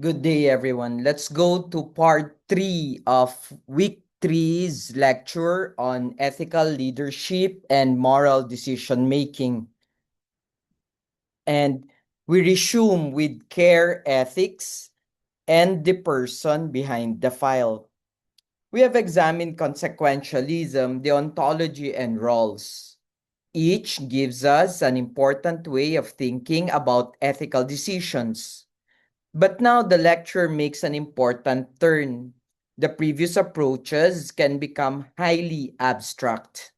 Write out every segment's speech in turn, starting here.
Good day, everyone. Let's go to part 3 of week three's lecture on ethical leadership and moral decision making. And we resume with care ethics and the person behind the file. We have examined consequentialism, the ontology, and roles. Each gives us an important way of thinking about ethical decisions. But now the lecture makes an important turn. The previous approaches can become highly abstract.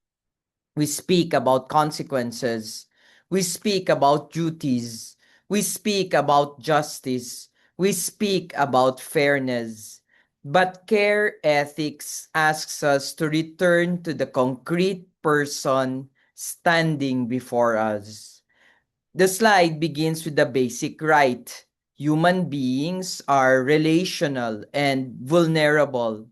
We speak about consequences. We speak about duties. We speak about justice. We speak about fairness. But care ethics asks us to return to the concrete person standing before us. The slide begins with the basic right. Human beings are relational and vulnerable.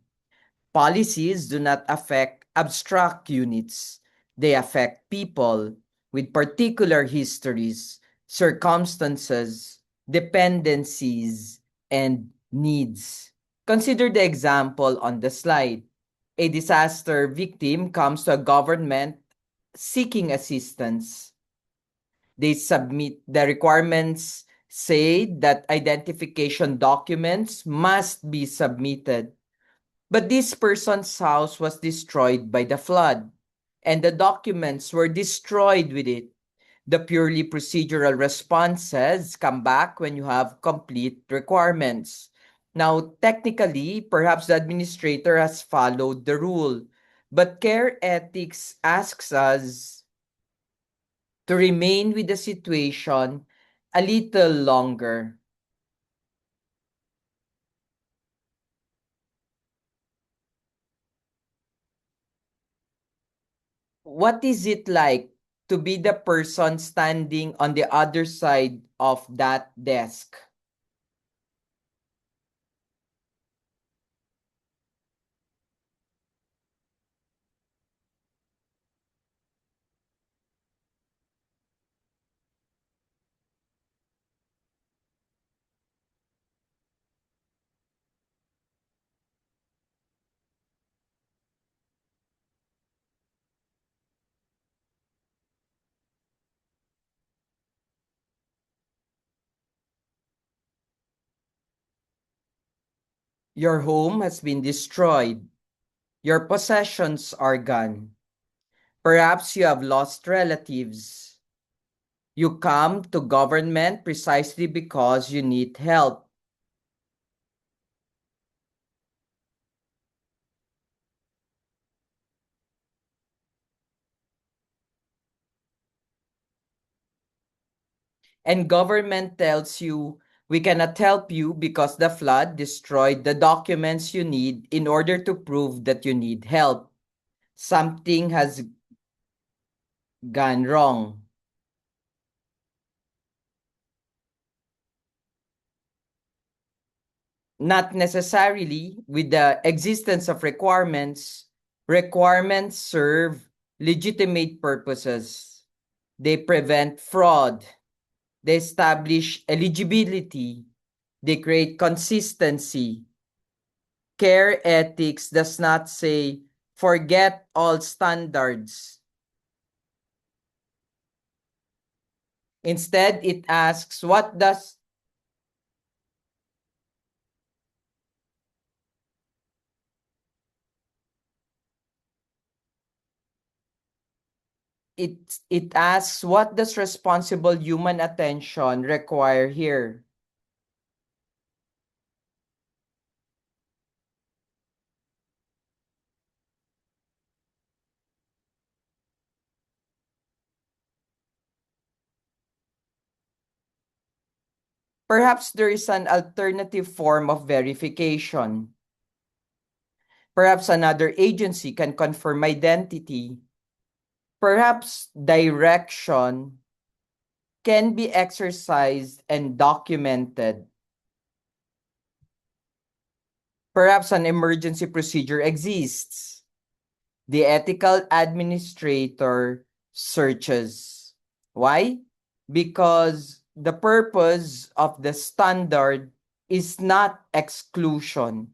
Policies do not affect abstract units. They affect people with particular histories, circumstances, dependencies, and needs. Consider the example on the slide. A disaster victim comes to a government seeking assistance. They submit the requirements, say that identification documents must be submitted. But this person's house was destroyed by the flood, and the documents were destroyed with it. The purely procedural responses come back when you have complete requirements. Now, technically, perhaps the administrator has followed the rule, but care ethics asks us to remain with the situation a little longer. What is it like to be the person standing on the other side of that desk? Your home has been destroyed. Your possessions are gone. Perhaps you have lost relatives. You come to government precisely because you need help. And government tells you, we cannot help you because the flood destroyed the documents you need in order to prove that you need help. Something has gone wrong. Not necessarily with the existence of requirements. Requirements serve legitimate purposes. They prevent fraud. They establish eligibility. They create consistency. Care ethics does not say, forget all standards. Instead, it asks, what does it asks, what does responsible human attention require here? Perhaps there is an alternative form of verification. Perhaps another agency can confirm identity. Perhaps direction can be exercised and documented. Perhaps an emergency procedure exists. The ethical administrator searches. Why? Because the purpose of the standard is not exclusion.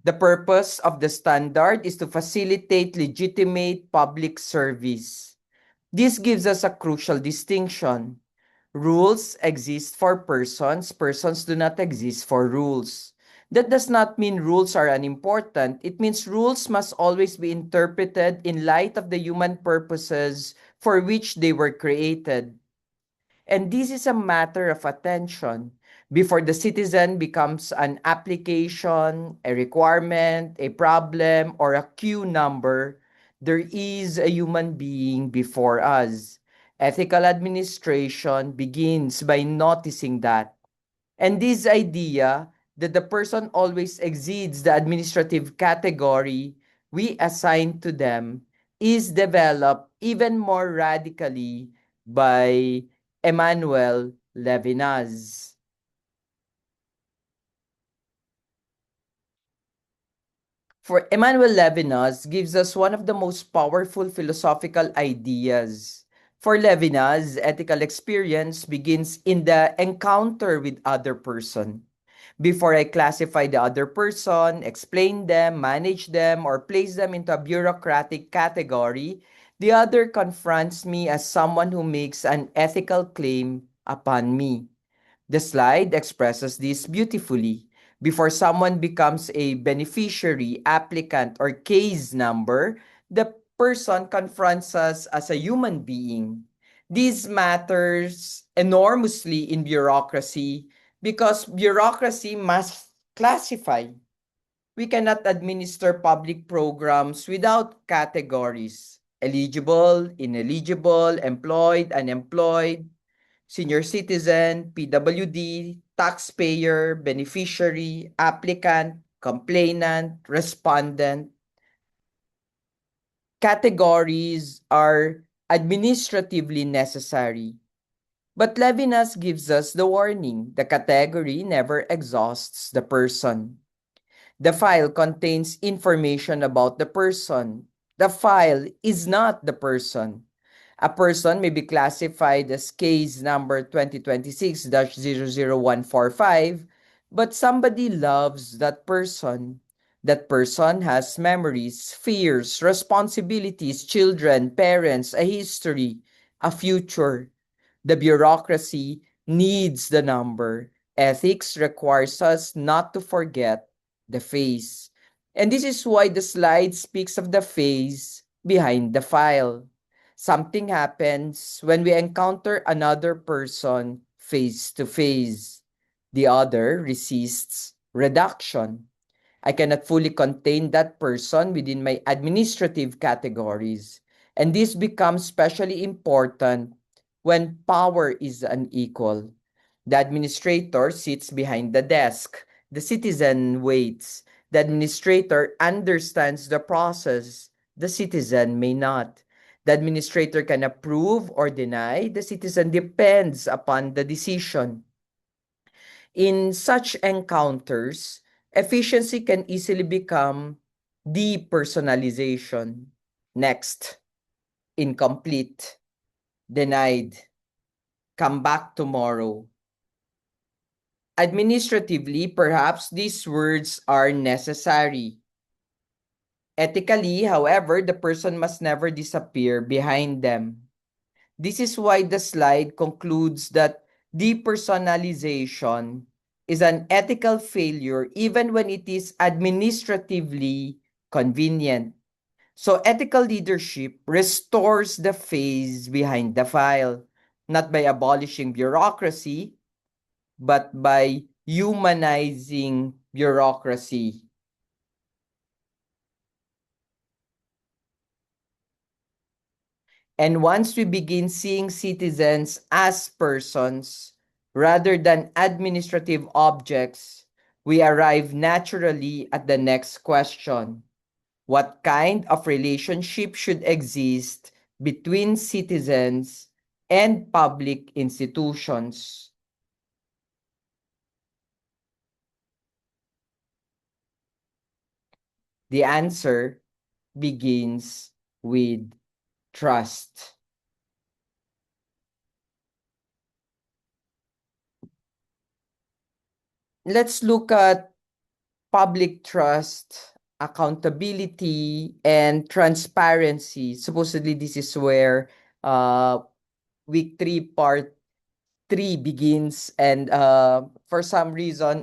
The purpose of the standard is to facilitate legitimate public service. This gives us a crucial distinction. Rules exist for persons, persons do not exist for rules. That does not mean rules are unimportant. It means rules must always be interpreted in light of the human purposes for which they were created. And this is a matter of attention. Before the citizen becomes an application, a requirement, a problem, or a queue number, there is a human being before us. Ethical administration begins by noticing that. And this idea that the person always exceeds the administrative category we assign to them is developed even more radically by Emmanuel Levinas. For Emmanuel Levinas gives us one of the most powerful philosophical ideas. For Levinas, ethical experience begins in the encounter with other person. Before I classify the other person, explain them, manage them, or place them into a bureaucratic category, the other confronts me as someone who makes an ethical claim upon me. The slide expresses this beautifully. Before someone becomes a beneficiary, applicant, or case number, the person confronts us as a human being. This matters enormously in bureaucracy because bureaucracy must classify. We cannot administer public programs without categories: eligible, ineligible, employed, unemployed, senior citizen, PWD, taxpayer, beneficiary, applicant, complainant, respondent. Categories are administratively necessary. But Levinas gives us the warning: the category never exhausts the person. The file contains information about the person. The file is not the person. A person may be classified as case number 2026-00145, but somebody loves that person. That person has memories, fears, responsibilities, children, parents, a history, a future. The bureaucracy needs the number. Ethics requires us not to forget the face. And this is why the slide speaks of the face behind the file. Something happens when we encounter another person face to face. The other resists reduction. I cannot fully contain that person within my administrative categories. And this becomes especially important when power is unequal. The administrator sits behind the desk. The citizen waits. The administrator understands the process. The citizen may not. The administrator can approve or deny. The citizen depends upon the decision. In such encounters, efficiency can easily become depersonalization. Next, incomplete, denied, come back tomorrow. Administratively, perhaps these words are necessary. Ethically, however, the person must never disappear behind them. This is why the slide concludes that depersonalization is an ethical failure even when it is administratively convenient. So ethical leadership restores the face behind the file, not by abolishing bureaucracy, but by humanizing bureaucracy. And once we begin seeing citizens as persons rather than administrative objects, we arrive naturally at the next question. What kind of relationship should exist between citizens and public institutions? The answer begins with trust. Let's look at public trust, accountability, and transparency. Supposedly, this is where uh, week 3, part 3 begins. And for some reason,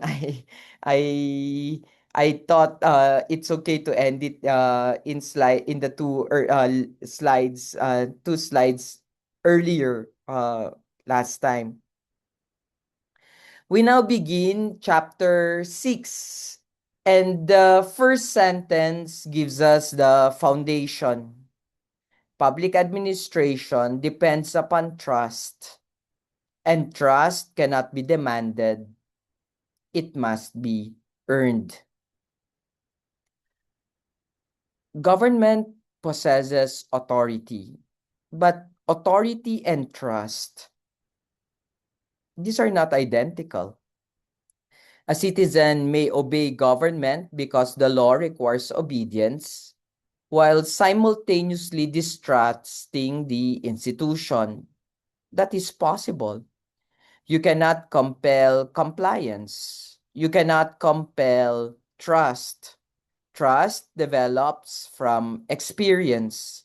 I I thought it's okay to end it in the two slides earlier last time. We now begin chapter 6. And the first sentence gives us the foundation. Public administration depends upon trust, and trust cannot be demanded. It must be earned. Government possesses authority, but authority and trust, these are not identical. A citizen may obey government because the law requires obedience, while simultaneously distrusting the institution. That is possible. You cannot compel compliance. You cannot compel trust. Trust develops from experience.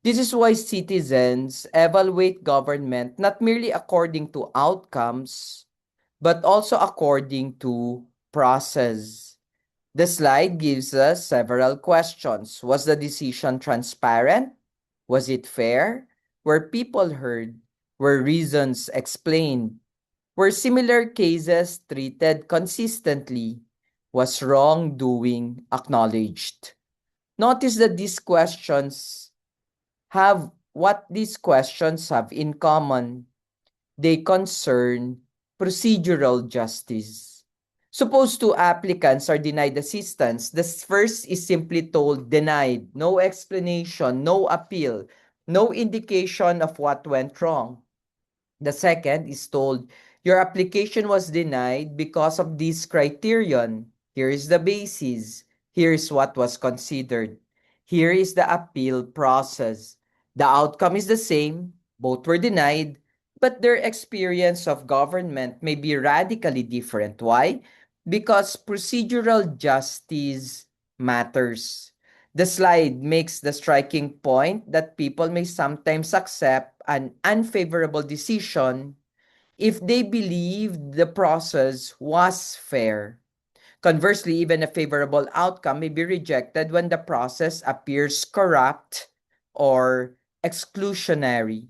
This is why citizens evaluate government not merely according to outcomes, but also according to process. The slide gives us several questions. Was the decision transparent? Was it fair? Were people heard? Were reasons explained? Were similar cases treated consistently? Was wrongdoing acknowledged? Notice that these questions have in common. They concern procedural justice. Suppose two applicants are denied assistance. The first is simply told denied, no explanation, no appeal, no indication of what went wrong. The second is told your application was denied because of this criterion. Here is the basis. Here is what was considered. Here is the appeal process. The outcome is the same. Both were denied, but their experience of government may be radically different. Why? Because procedural justice matters. The slide makes the striking point that people may sometimes accept an unfavorable decision if they believe the process was fair. Conversely, even a favorable outcome may be rejected when the process appears corrupt or exclusionary.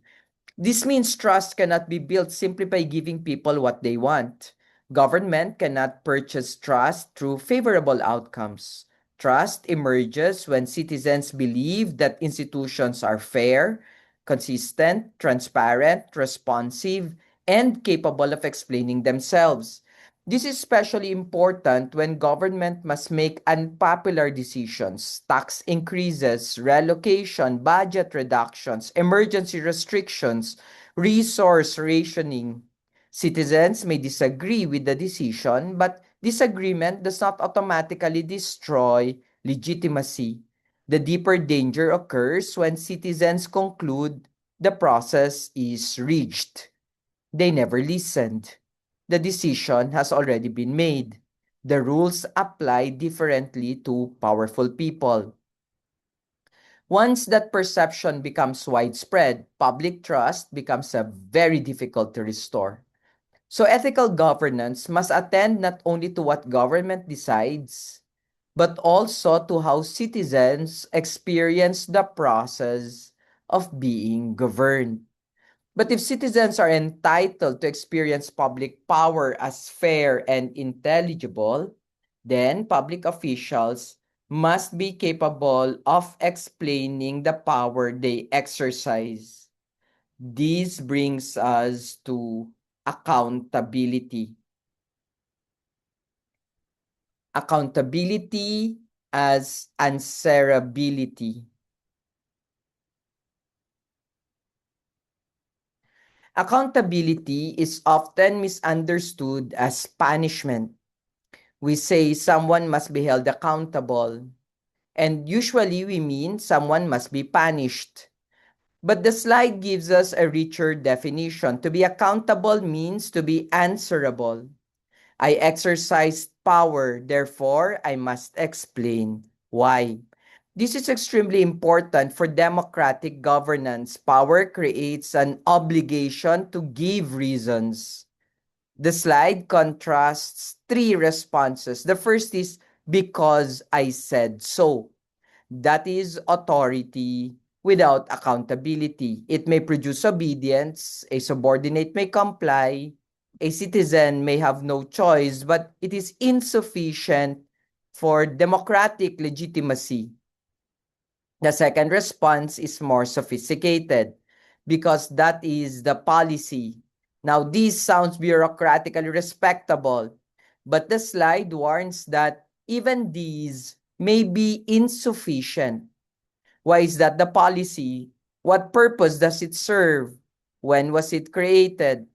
This means trust cannot be built simply by giving people what they want. Government cannot purchase trust through favorable outcomes. Trust emerges when citizens believe that institutions are fair, consistent, transparent, responsive, and capable of explaining themselves. This is especially important when government must make unpopular decisions, tax increases, relocation, budget reductions, emergency restrictions, resource rationing. Citizens may disagree with the decision, but disagreement does not automatically destroy legitimacy. The deeper danger occurs when citizens conclude the process is reached. They never listened. The decision has already been made. The rules apply differently to powerful people. Once that perception becomes widespread, public trust becomes very difficult to restore. So ethical governance must attend not only to what government decides, but also to how citizens experience the process of being governed. But if citizens are entitled to experience public power as fair and intelligible, then public officials must be capable of explaining the power they exercise. This brings us to accountability. Accountability as answerability. Accountability is often misunderstood as punishment. We say someone must be held accountable, and usually we mean someone must be punished. But the slide gives us a richer definition. To be accountable means to be answerable. I exercised power, therefore I must explain why. This is extremely important for democratic governance. Power creates an obligation to give reasons. The slide contrasts three responses. The first is because I said so. That is authority without accountability. It may produce obedience, a subordinate may comply, a citizen may have no choice, but it is insufficient for democratic legitimacy. The second response is more sophisticated because that is the policy. Now, this sounds bureaucratically respectable, but the slide warns that even these may be insufficient. Why is that the policy? What purpose does it serve? When was it created?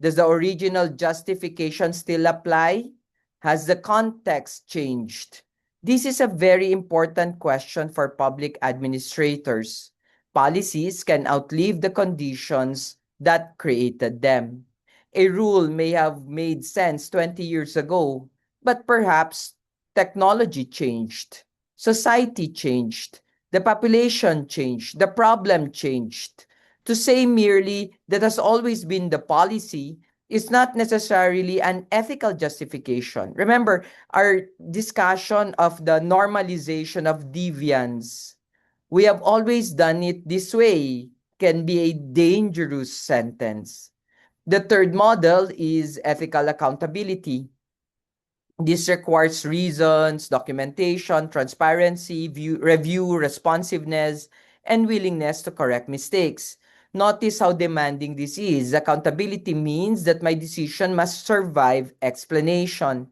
Does the original justification still apply? Has the context changed? This is a very important question for public administrators. Policies can outlive the conditions that created them. A rule may have made sense 20 years ago, but perhaps technology changed, society changed, the population changed, the problem changed. To say merely that has always been the policy is not necessarily an ethical justification. Remember, our discussion of the normalization of deviance. We have always done it this way can be a dangerous sentence. The third model is ethical accountability. This requires reasons, documentation, transparency, review, responsiveness, and willingness to correct mistakes. Notice how demanding this is. Accountability means that my decision must survive explanation.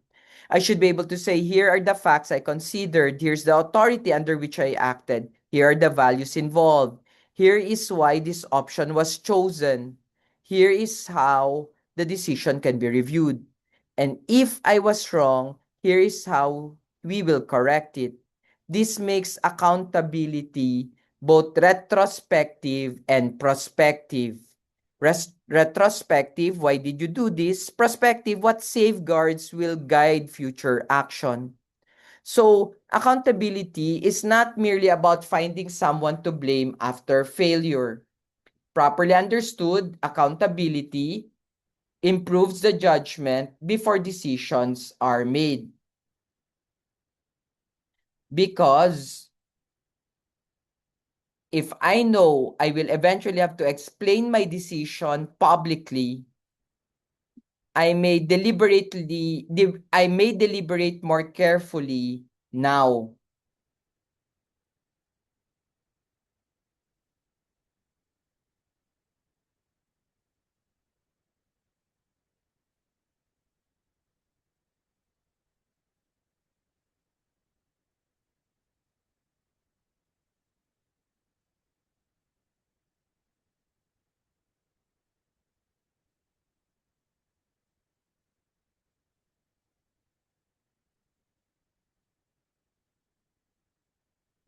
I should be able to say, here are the facts I considered. Here's the authority under which I acted. Here are the values involved. Here is why this option was chosen. Here is how the decision can be reviewed. And if I was wrong, here is how we will correct it. This makes accountability both retrospective and prospective. Retrospective, why did you do this? Prospective, what safeguards will guide future action? So, accountability is not merely about finding someone to blame after failure. Properly understood, accountability improves the judgment before decisions are made. Because if I know I will eventually have to explain my decision publicly, I may deliberate more carefully now.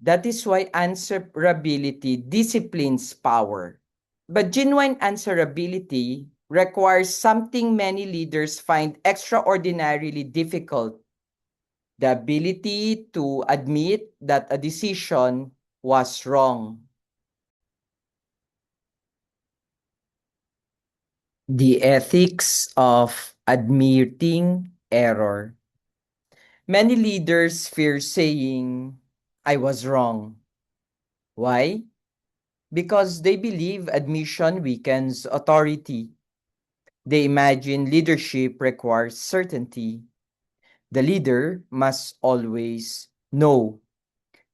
That is why answerability disciplines power. But genuine answerability requires something many leaders find extraordinarily difficult: the ability to admit that a decision was wrong. The ethics of admitting error. Many leaders fear saying, I was wrong. Why? Because they believe admission weakens authority. They imagine leadership requires certainty. The leader must always know.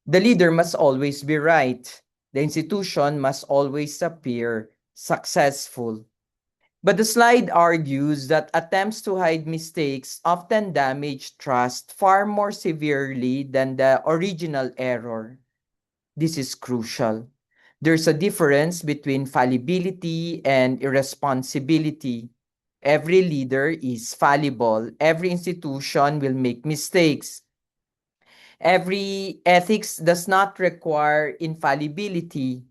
The leader must always be right. The institution must always appear successful. But the slide argues that attempts to hide mistakes often damage trust far more severely than the original error. This is crucial. There's a difference between fallibility and irresponsibility. Every leader is fallible. Every institution will make mistakes. Every ethics does not require infallibility.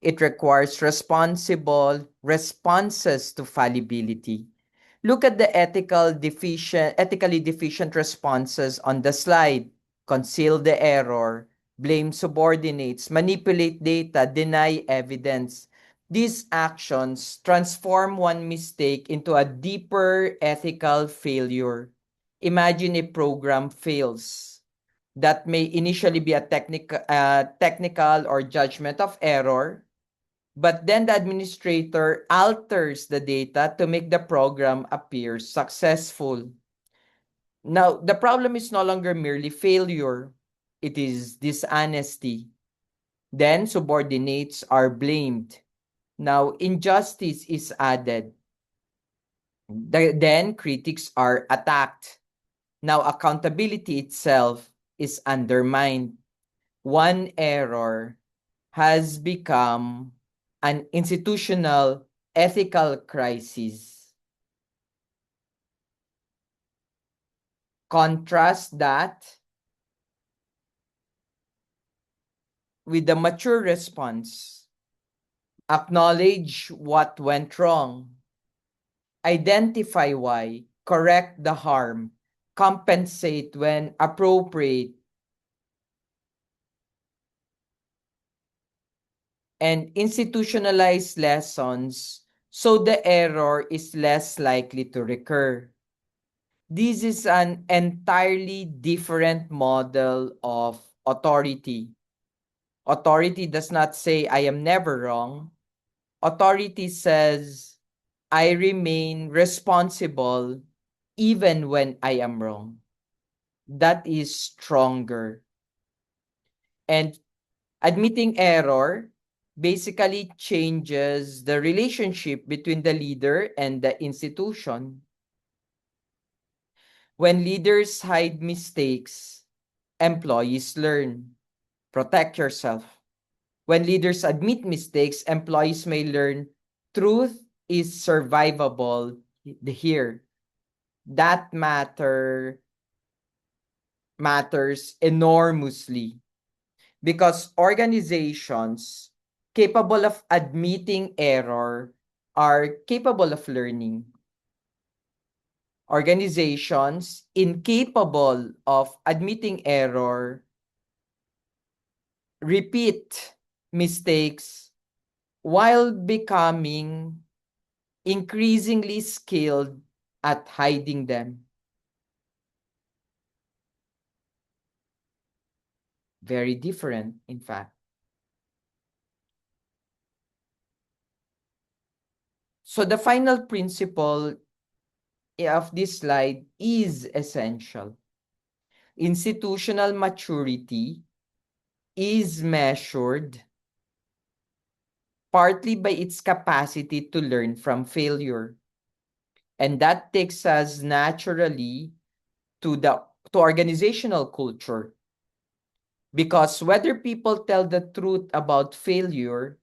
It requires responsible responses to fallibility. Look at the ethically deficient responses on the slide. Conceal the error, blame subordinates, manipulate data, deny evidence. These actions transform one mistake into a deeper ethical failure. Imagine a program fails. That may initially be a technical or judgment of error, but then the administrator alters the data to make the program appear successful. Now, the problem is no longer merely failure, it is dishonesty. Then subordinates are blamed. Now, injustice is added. Then critics are attacked. Now, accountability itself is undermined. One error has become an institutional ethical crisis. Contrast that with the mature response. Acknowledge what went wrong. Identify why. Correct the harm. Compensate when appropriate. And institutionalize lessons so the error is less likely to recur. This is an entirely different model of authority. Authority does not say, I am never wrong. Authority says, I remain responsible even when I am wrong. That is stronger. And admitting error basically changes the relationship between the leader and the institution. When leaders hide mistakes, employees learn. Protect yourself. When leaders admit mistakes, employees may learn truth is survivable here. That matters enormously because organizations capable of admitting error are capable of learning. Organizations incapable of admitting error repeat mistakes while becoming increasingly skilled at hiding them. Very different, in fact. So the final principle of this slide is essential. Institutional maturity is measured partly by its capacity to learn from failure. And that takes us naturally to organizational culture. Because whether people tell the truth about failure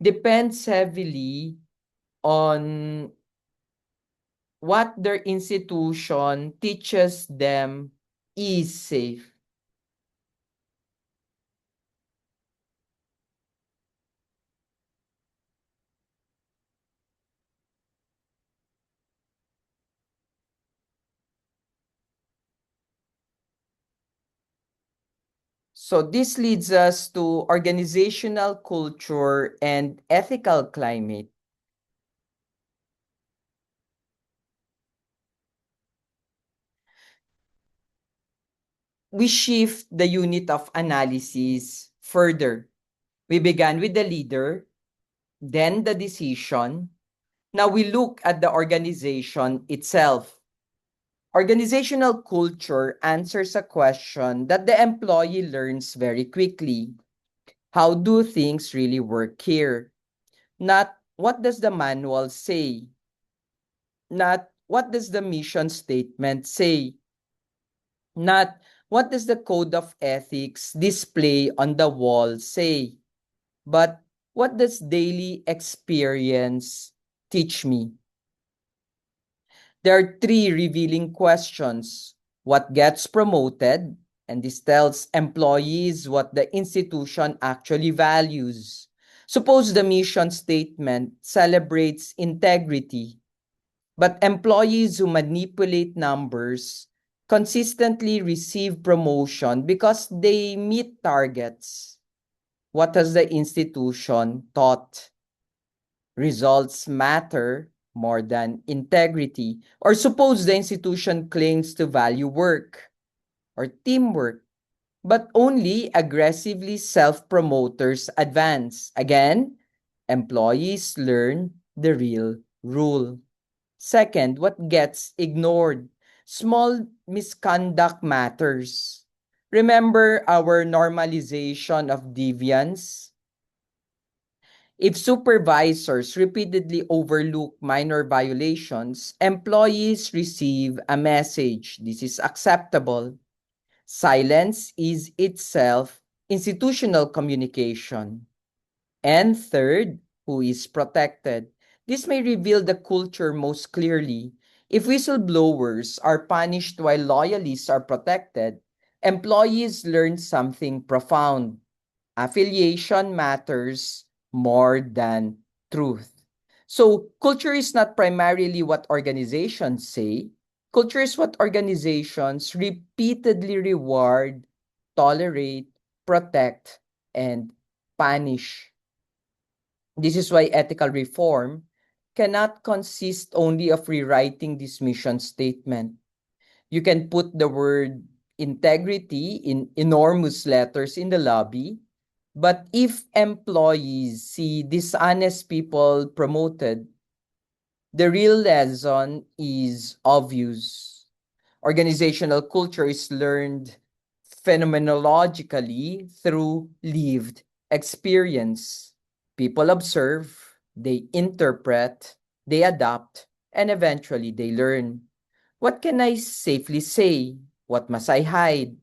depends heavily on what their institution teaches them is safe. So this leads us to organizational culture and ethical climate. We shift the unit of analysis further. We began with the leader, then the decision. Now we look at the organization itself. Organizational culture answers a question that the employee learns very quickly. How do things really work here? Not what does the manual say? Not what does the mission statement say? Not what does the code of ethics display on the wall say? But what does daily experience teach me? There are three revealing questions. What gets promoted? And this tells employees what the institution actually values. Suppose the mission statement celebrates integrity. But employees who manipulate numbers consistently receive promotion because they meet targets. What has the institution taught? Results matter more than integrity. Or suppose the institution claims to value work or teamwork, but only aggressively self-promoters advance. Again, employees learn the real rule. Second, what gets ignored? Small misconduct matters. Remember our normalization of deviance? If supervisors repeatedly overlook minor violations, employees receive a message. This is acceptable. Silence is itself institutional communication. And third, who is protected? This may reveal the culture most clearly. If whistleblowers are punished while loyalists are protected, employees learn something profound. Affiliation matters more than truth. So, culture is not primarily what organizations say. Culture is what organizations repeatedly reward, tolerate, protect, and punish. This is why ethical reform cannot consist only of rewriting this mission statement. You can put the word integrity in enormous letters in the lobby, but if employees see dishonest people promoted, the real lesson is obvious. Organizational culture is learned phenomenologically through lived experience. People observe, they interpret, they adapt, and eventually they learn. What can I safely say? What must I hide?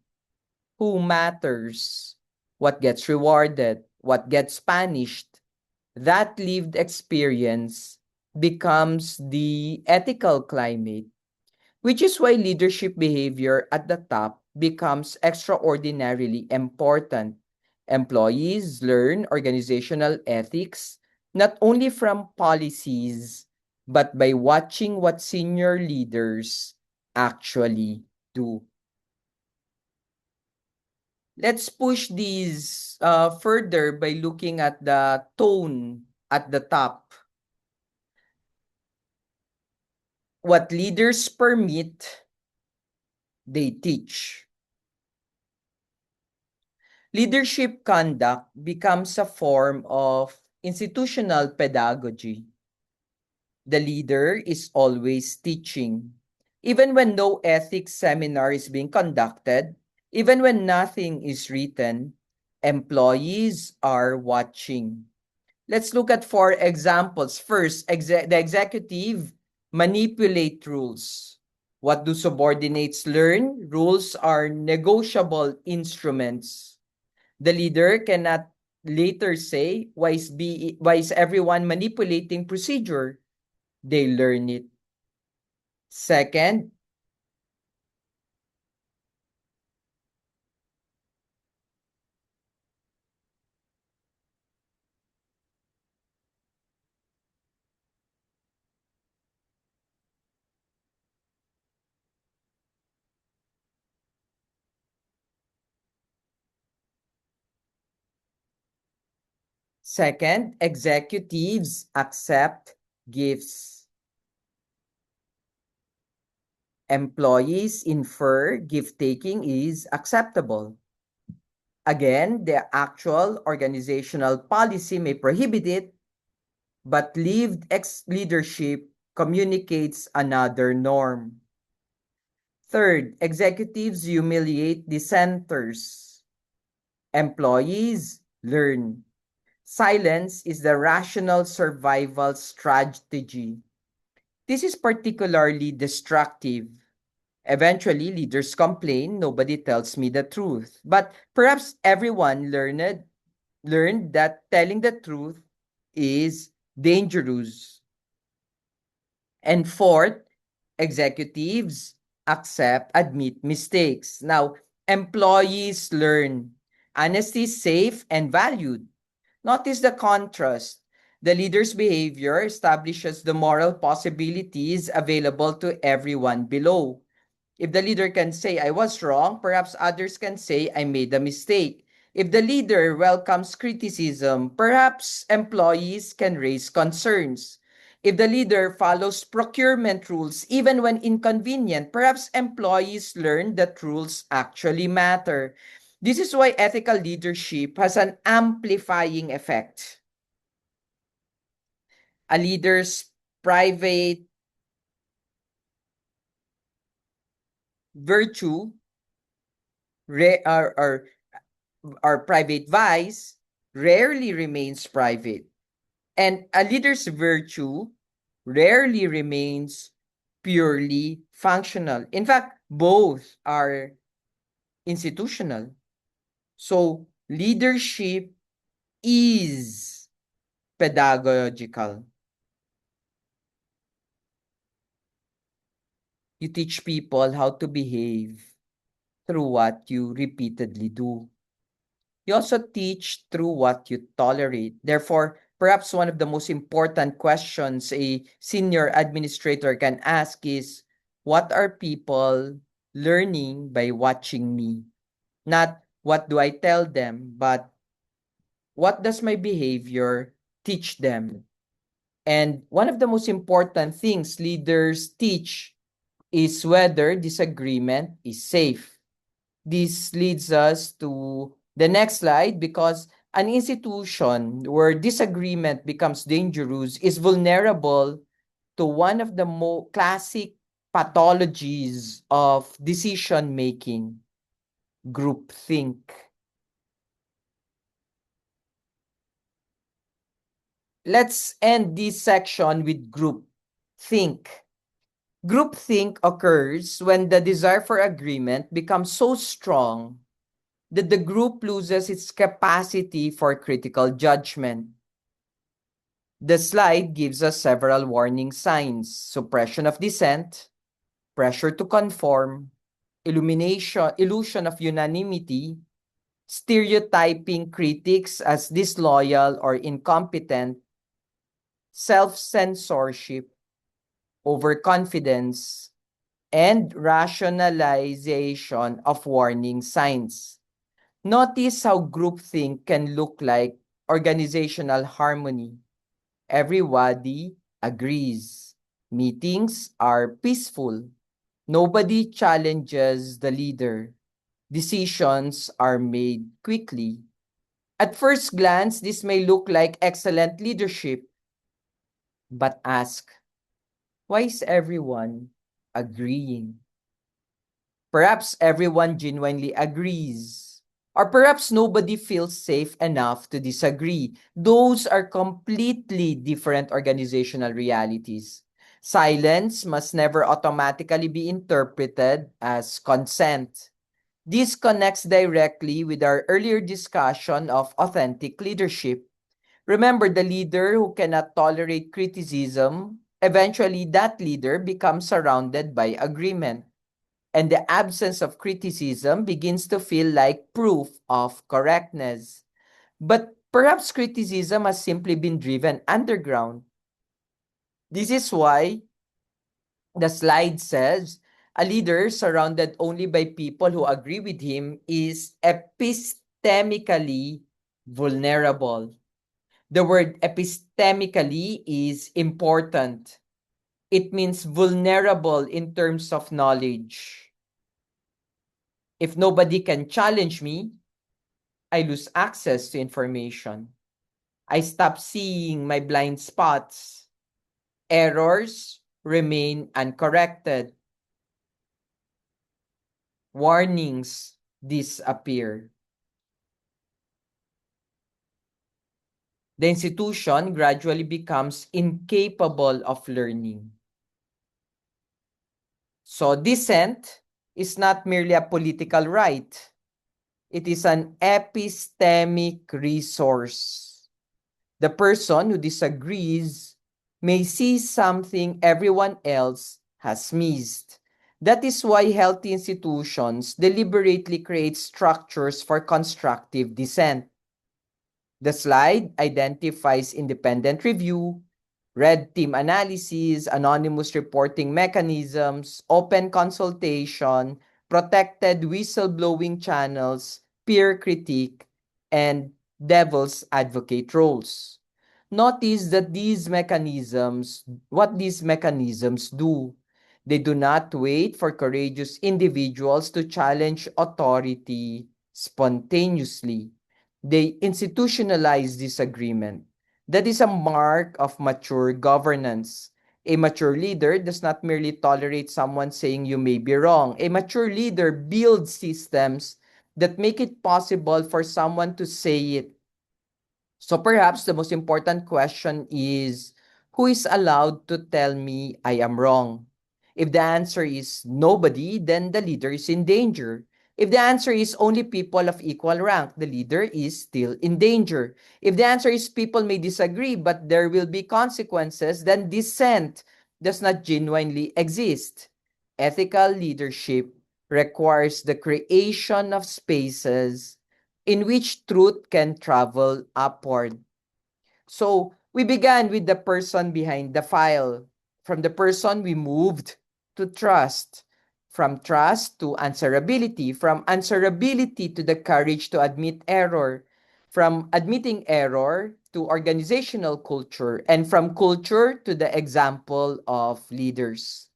Who matters? What gets rewarded? What gets punished? That lived experience becomes the ethical climate, which is why leadership behavior at the top becomes extraordinarily important. Employees learn organizational ethics not only from policies, but by watching what senior leaders actually do. Let's push these further by looking at the tone at the top. What leaders permit, they teach. Leadership conduct becomes a form of institutional pedagogy. The leader is always teaching. Even when no ethics seminar is being conducted, even when nothing is written, employees are watching. Let's look at four examples. First, the executive manipulate rules. What do subordinates learn? Rules are negotiable instruments. The leader cannot later say, why is everyone manipulating procedure? They learn it. Second, executives accept gifts. Employees infer gift-taking is acceptable. Again, the actual organizational policy may prohibit it, but lived leadership communicates another norm. Third, executives humiliate dissenters. Employees learn. Silence is the rational survival strategy. This is particularly destructive. Eventually, leaders complain, nobody tells me the truth. But perhaps everyone learned that telling the truth is dangerous. And fourth, executives admit mistakes. Now, employees learn. Honesty is safe and valued. Notice the contrast. The leader's behavior establishes the moral possibilities available to everyone below. If the leader can say, I was wrong, perhaps others can say, I made a mistake. If the leader welcomes criticism, perhaps employees can raise concerns. If the leader follows procurement rules, even when inconvenient, perhaps employees learn that rules actually matter. This is why ethical leadership has an amplifying effect. A leader's private virtue re- or, or private vice rarely remains private. And a leader's virtue rarely remains purely functional. In fact, both are institutional. So, leadership is pedagogical. You teach people how to behave through what you repeatedly do. You also teach through what you tolerate. Therefore, perhaps one of the most important questions a senior administrator can ask is, what are people learning by watching me? Not what do I tell them, but what does my behavior teach them? And one of the most important things leaders teach is whether disagreement is safe. This leads us to the next slide because an institution where disagreement becomes dangerous is vulnerable to one of the classic pathologies of decision making, groupthink. Let's end this section with groupthink. Groupthink occurs when the desire for agreement becomes so strong that the group loses its capacity for critical judgment. The slide gives us several warning signs: suppression of dissent, pressure to conform, illusion of unanimity, stereotyping critics as disloyal or incompetent, self-censorship, overconfidence, and rationalization of warning signs. Notice how groupthink can look like organizational harmony. Everybody agrees. Meetings are peaceful. Nobody challenges the leader. Decisions are made quickly. At first glance, this may look like excellent leadership, but ask, why is everyone agreeing? Perhaps everyone genuinely agrees. Or perhaps nobody feels safe enough to disagree. Those are completely different organizational realities. Silence must never automatically be interpreted as consent. This connects directly with our earlier discussion of authentic leadership. Remember, the leader who cannot tolerate criticism, eventually that leader becomes surrounded by agreement. And the absence of criticism begins to feel like proof of correctness. But perhaps criticism has simply been driven underground. This is why the slide says a leader surrounded only by people who agree with him is epistemically vulnerable. The word epistemically is important. It means vulnerable in terms of knowledge. If nobody can challenge me, I lose access to information. I stop seeing my blind spots. Errors remain uncorrected. Warnings disappear. The institution gradually becomes incapable of learning. So dissent is not merely a political right. It is an epistemic resource. The person who disagrees may see something everyone else has missed. That is why healthy institutions deliberately create structures for constructive dissent. The slide identifies independent review, red team analysis, anonymous reporting mechanisms, open consultation, protected whistleblowing channels, peer critique, and devil's advocate roles. Notice that what these mechanisms do. They do not wait for courageous individuals to challenge authority spontaneously. They institutionalize disagreement. That is a mark of mature governance. A mature leader does not merely tolerate someone saying you may be wrong. A mature leader builds systems that make it possible for someone to say it. So perhaps the most important question is, who is allowed to tell me I am wrong? If the answer is nobody, then the leader is in danger. If the answer is only people of equal rank, the leader is still in danger. If the answer is people may disagree, but there will be consequences, then dissent does not genuinely exist. Ethical leadership requires the creation of spaces in which truth can travel upward. So we began with the person behind the file. From the person, we moved to trust. From trust to answerability. From answerability to the courage to admit error. From admitting error to organizational culture. And from culture to the example of leaders.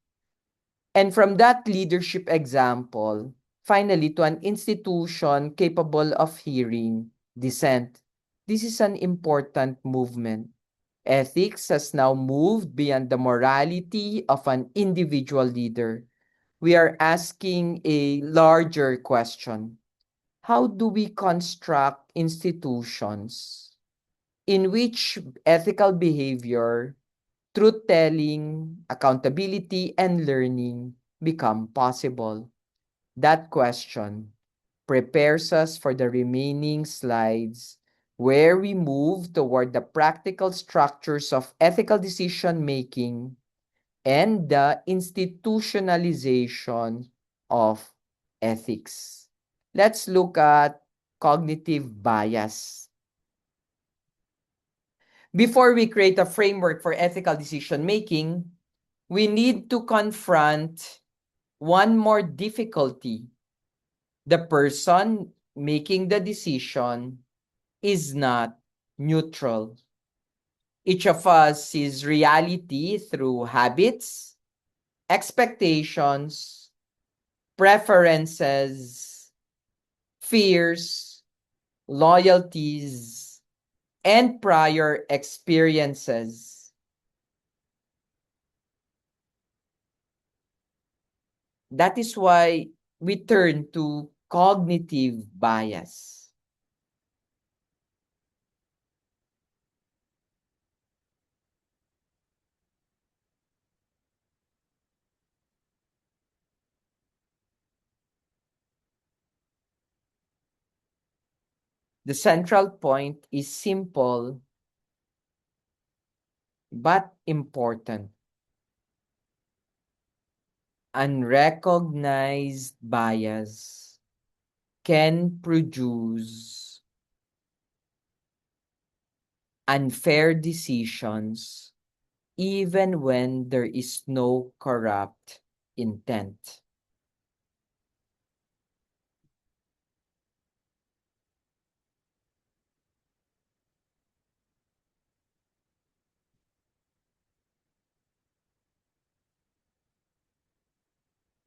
And from that leadership example, finally, to an institution capable of hearing dissent. This is an important movement. Ethics has now moved beyond the morality of an individual leader. We are asking a larger question. How do we construct institutions in which ethical behavior, truth telling, accountability, and learning become possible? That question prepares us for the remaining slides where we move toward the practical structures of ethical decision making and the institutionalization of ethics. Let's look at cognitive bias. Before we create a framework for ethical decision making, we need to confront one more difficulty. The person making the decision is not neutral. Each of us sees reality through habits, expectations, preferences, fears, loyalties, and prior experiences. That is why we turn to cognitive bias. The central point is simple but important. Unrecognized bias can produce unfair decisions even when there is no corrupt intent.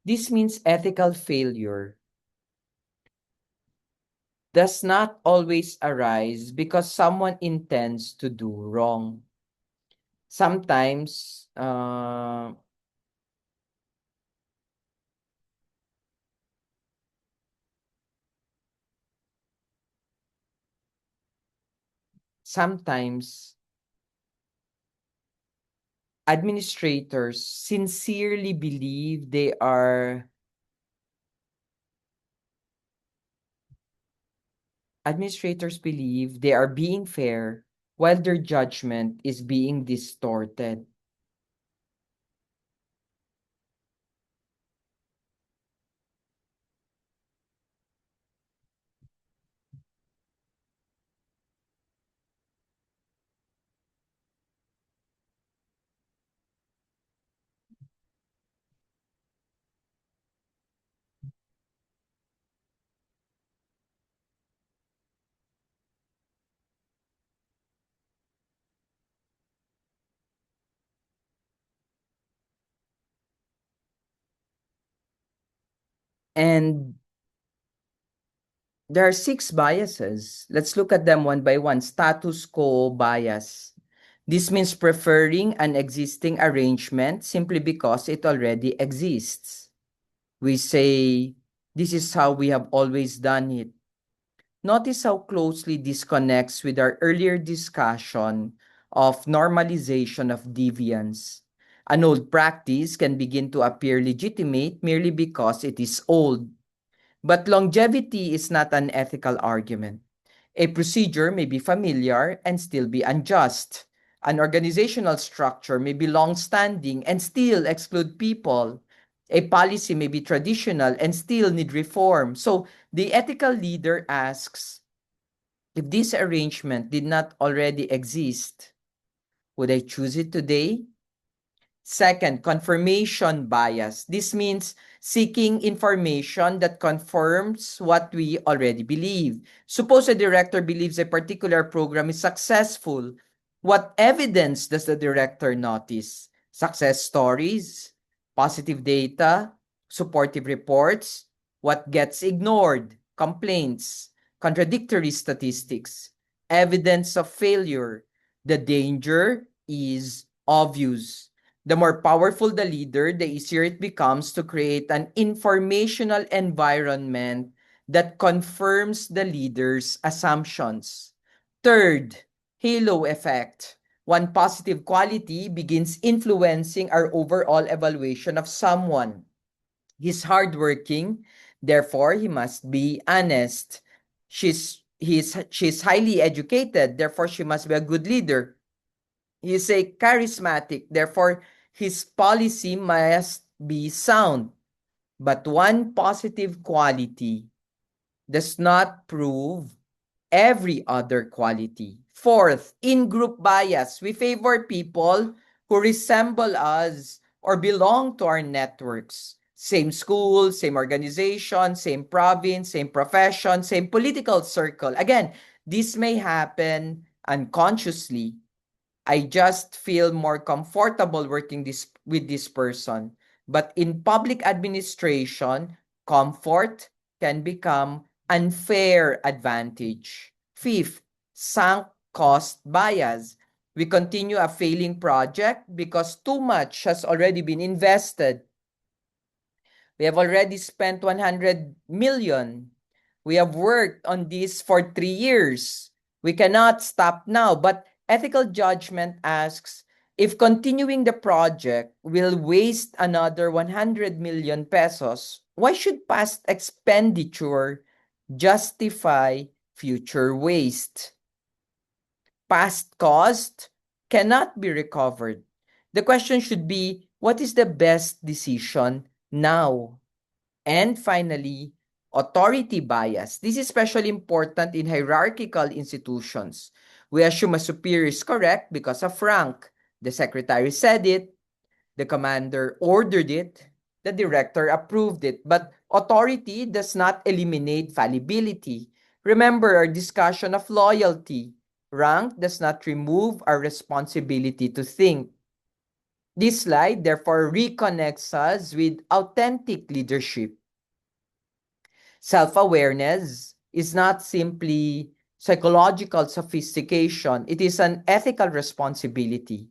This means ethical failure does not always arise because someone intends to do wrong. Sometimes, sometimes administrators sincerely believe they are being fair while their judgment is being distorted. And there are 6 biases. Let's look at them one by one. Status quo bias. This means preferring an existing arrangement simply because it already exists. We say, this is how we have always done it. Notice how closely this connects with our earlier discussion of normalization of deviance. An old practice can begin to appear legitimate merely because it is old. But longevity is not an ethical argument. A procedure may be familiar and still be unjust. An organizational structure may be long-standing and still exclude people. A policy may be traditional and still need reform. So the ethical leader asks, if this arrangement did not already exist, would I choose it today? Second, confirmation bias. This means seeking information that confirms what we already believe. Suppose a director believes a particular program is successful. What evidence does the director notice? Success stories, positive data, supportive reports. What gets ignored? Complaints, contradictory statistics, evidence of failure. The danger is obvious. The more powerful the leader, the easier it becomes to create an informational environment that confirms the leader's assumptions. Third, halo effect. One positive quality begins influencing our overall evaluation of someone. He's hardworking, therefore he must be honest. She's highly educated, therefore she must be a good leader. He's a charismatic, therefore his policy must be sound. But one positive quality does not prove every other quality. Fourth, in-group bias. We favor people who resemble us or belong to our networks. Same school, same organization, same province, same profession, same political circle. Again, this may happen unconsciously. I just feel more comfortable working with this person. But in public administration, comfort can become unfair advantage. Fifth, sunk cost bias. We continue a failing project because too much has already been invested. We have already spent 100 million. We have worked on this for 3 years. We cannot stop now. But ethical judgment asks, if continuing the project will waste another 100 million pesos, why should past expenditure justify future waste? Past cost cannot be recovered. The question should be, what is the best decision now? And finally, authority bias. This is especially important in hierarchical institutions. We assume a superior is correct because of rank. The secretary said it, the commander ordered it, the director approved it. But authority does not eliminate fallibility. Remember our discussion of loyalty. Rank does not remove our responsibility to think. This slide, therefore, reconnects us with authentic leadership. Self-awareness is not simply psychological sophistication, it is an ethical responsibility.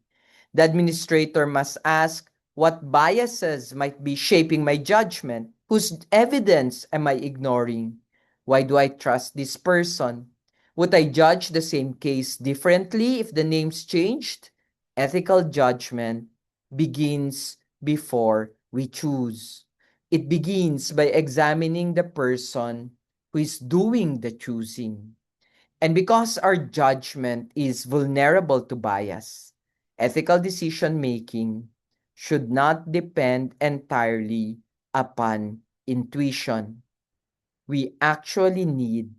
The administrator must ask, what biases might be shaping my judgment? Whose evidence am I ignoring? Why do I trust this person? Would I judge the same case differently if the names changed? Ethical judgment begins before we choose. It begins by examining the person who is doing the choosing. And because our judgment is vulnerable to bias, ethical decision making should not depend entirely upon intuition. We actually need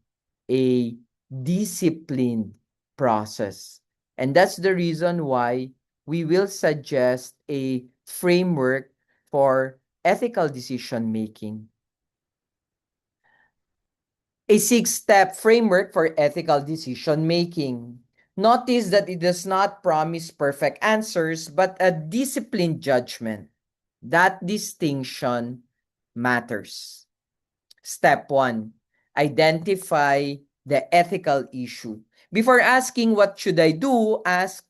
a disciplined process. And that's the reason why we will suggest a framework for ethical decision making. A 6-step framework for ethical decision making. Notice that it does not promise perfect answers, but a disciplined judgment. That distinction matters. Step 1, identify the ethical issue. Before asking what should I do, ask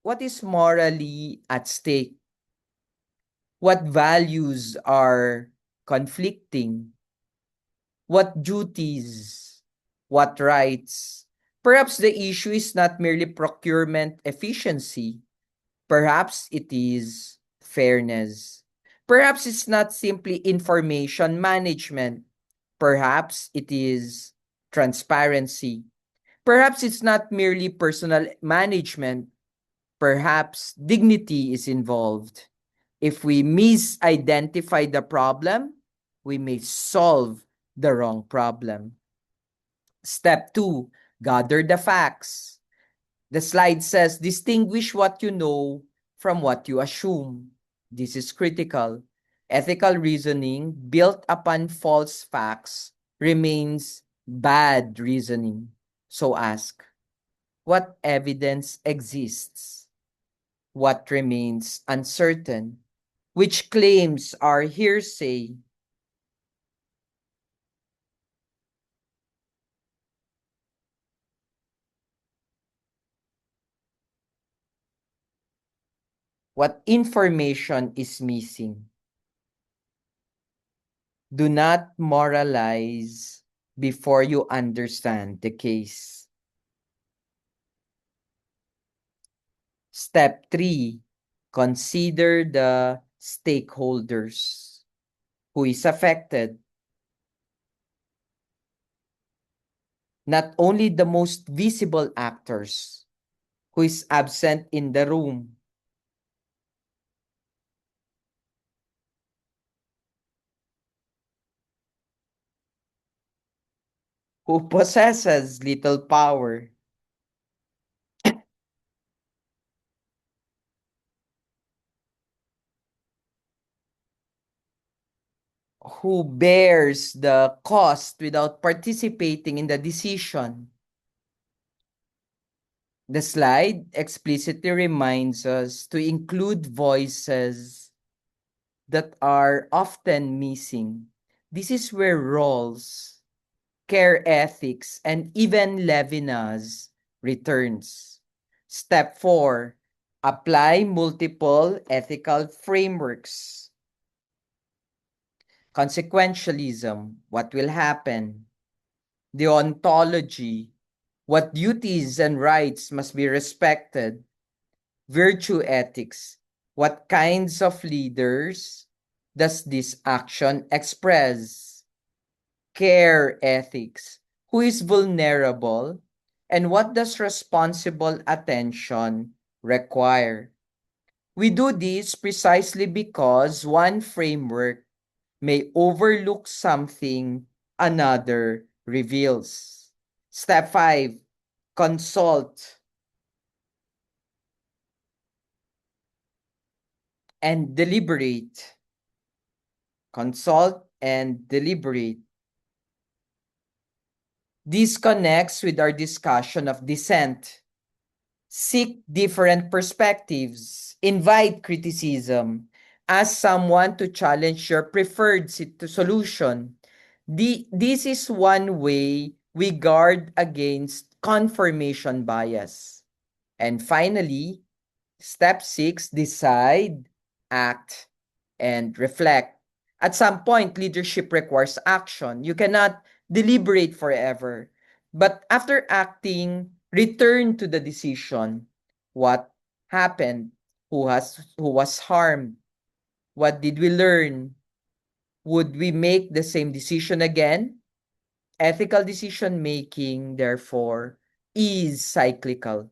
what is morally at stake? What values are conflicting? What duties? What rights? Perhaps the issue is not merely procurement efficiency. Perhaps it is fairness. Perhaps it's not simply information management. Perhaps it is transparency. Perhaps it's not merely personal management. Perhaps dignity is involved. If we misidentify the problem, we may solve the wrong problem. Step 2, gather the facts. The slide says distinguish what you know from what you assume. This is critical. Ethical reasoning built upon false facts remains bad reasoning. So ask, what evidence exists? What remains uncertain? Which claims are hearsay? What information is missing? Do not moralize before you understand the case. Step 3, consider the stakeholders. Who is affected? Not only the most visible actors, who is absent in the room. Who possesses little power. Who bears the cost without participating in the decision. The slide explicitly reminds us to include voices that are often missing. This is where roles, care ethics, and even Levinas returns. Step 4, apply multiple ethical frameworks. Consequentialism, what will happen? Deontology, what duties and rights must be respected? Virtue ethics, what kinds of leaders does this action express? Care ethics, who is vulnerable and what does responsible attention require? We do this precisely because one framework may overlook something another reveals. Step 5, consult and deliberate. Consult and deliberate. This connects with our discussion of dissent. Seek different perspectives. Invite criticism. Ask someone to challenge your preferred solution. This is one way we guard against confirmation bias. And finally, step 6, decide, act, and reflect. At some point, leadership requires action. You cannot deliberate forever. But after acting, return to the decision. What happened? Who was harmed? What did we learn? Would we make the same decision again? Ethical decision making, therefore, is cyclical.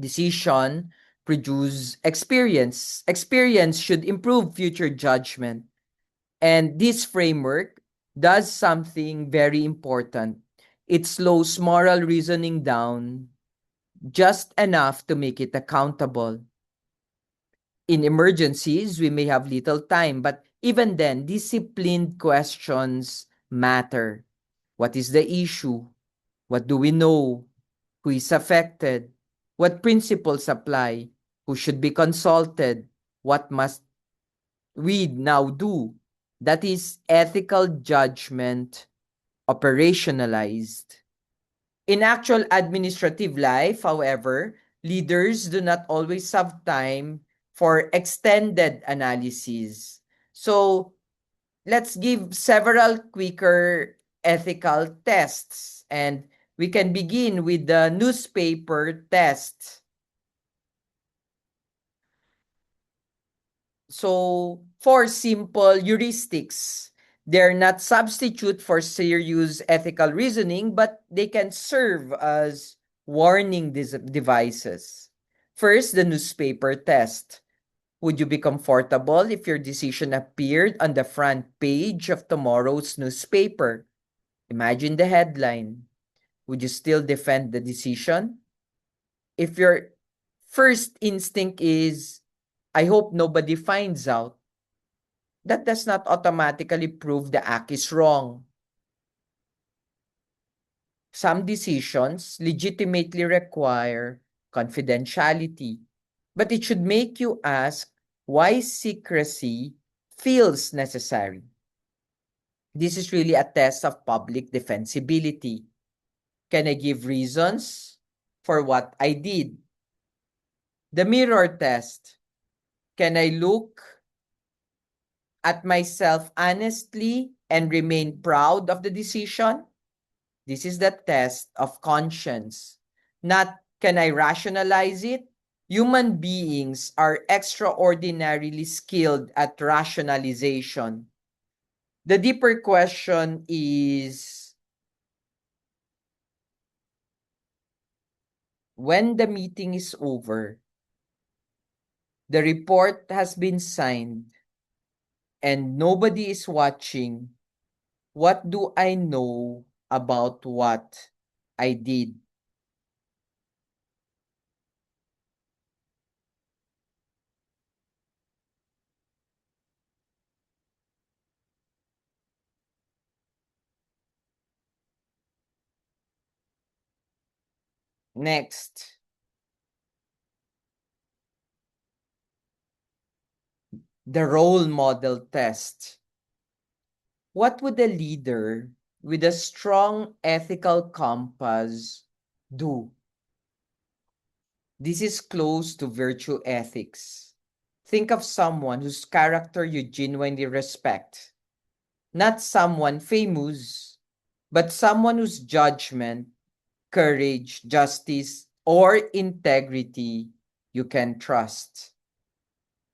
Decision produce experience. Experience should improve future judgment. And this framework does something very important. It slows moral reasoning down just enough to make it accountable. In emergencies, we may have little time, but even then, disciplined questions matter. What is the issue? What do we know? Who is affected? What principles apply? Who should be consulted? What must we now do? That is ethical judgment operationalized. In actual administrative life, however, leaders do not always have time for extended analysis. So let's give several quicker ethical tests, and we can begin with the newspaper test. So, for simple heuristics, they're not substitute for serious ethical reasoning, but they can serve as warning devices. First, the newspaper test. Would you be comfortable if your decision appeared on the front page of tomorrow's newspaper? Imagine the headline. Would you still defend the decision? If your first instinct is, I hope nobody finds out, that does not automatically prove the act is wrong. Some decisions legitimately require confidentiality, but it should make you ask why secrecy feels necessary. This is really a test of public defensibility. Can I give reasons for what I did? The mirror test. Can I look at myself honestly and remain proud of the decision? This is the test of conscience. Not can I rationalize it? Human beings are extraordinarily skilled at rationalization. The deeper question is, when the meeting is over, the report has been signed, and nobody is watching, what do I know about what I did? Next, the role model test. What would a leader with a strong ethical compass do? This is close to virtue ethics. Think of someone whose character you genuinely respect. Not someone famous, but someone whose judgment, courage, justice, or integrity you can trust.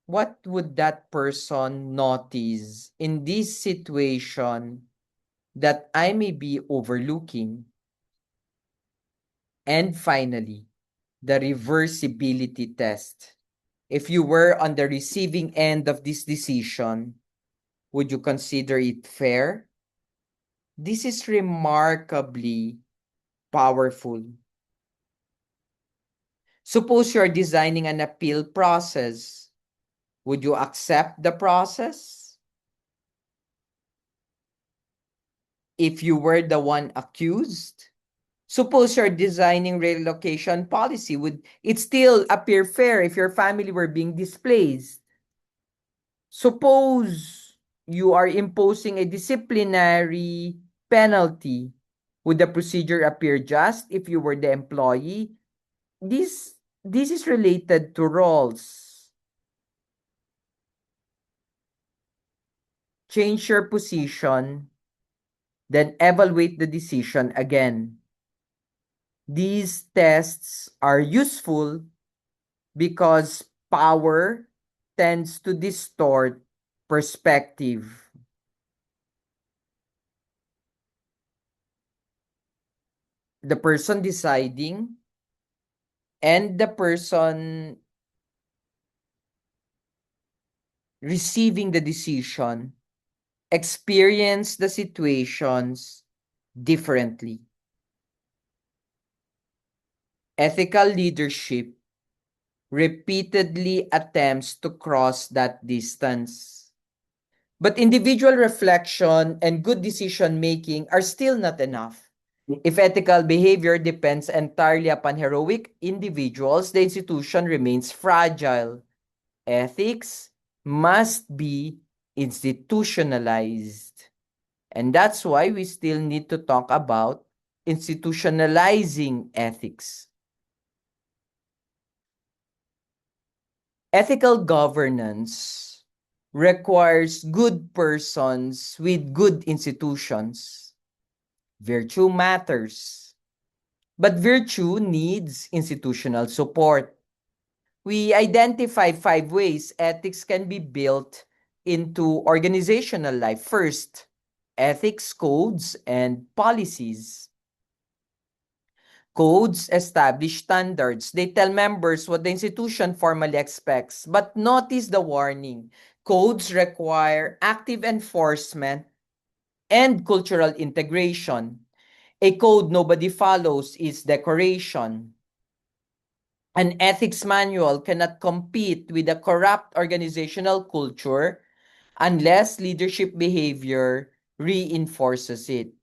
What would that person notice in this situation that I may be overlooking? And finally, the reversibility test. If you were on the receiving end of this decision, would you consider it fair? This is remarkably powerful. Suppose you're designing an appeal process. Would you accept the process? If you were the one accused? Suppose you're designing relocation policy. Would it still appear fair if your family were being displaced? Suppose you are imposing a disciplinary penalty. Would the procedure appear just if you were the employee? This this is related to roles. Change your position, then evaluate the decision again. These tests are useful because power tends to distort perspective. The person deciding and the person receiving the decision experience the situations differently. Ethical leadership repeatedly attempts to cross that distance. But individual reflection and good decision making are still not enough. If ethical behavior depends entirely upon heroic individuals, the institution remains fragile. Ethics must be institutionalized. And that's why we still need to talk about institutionalizing ethics. Ethical governance requires good persons with good institutions. Virtue matters, but virtue needs institutional support. We identify 5 ways ethics can be built into organizational life. First, ethics codes and policies. Codes establish standards. They tell members what the institution formally expects. But notice the warning. Codes require active enforcement and cultural integration. A code nobody follows is decoration. An ethics manual cannot compete with a corrupt organizational culture unless leadership behavior reinforces it.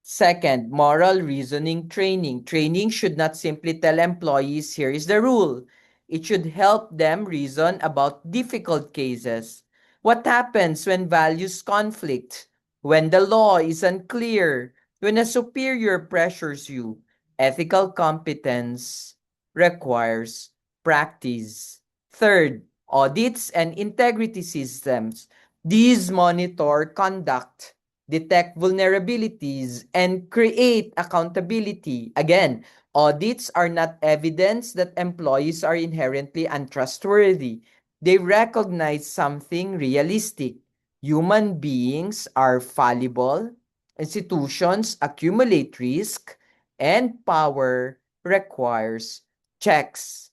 Second, moral reasoning training. Training should not simply tell employees, here is the rule. It should help them reason about difficult cases. What happens when values conflict? When the law is unclear? When a superior pressures you? Ethical competence requires practice. Third, audits and integrity systems. These monitor conduct, detect vulnerabilities, and create accountability. Again, audits are not evidence that employees are inherently untrustworthy. They recognize something realistic. Human beings are fallible. Institutions accumulate risk, and power requires checks.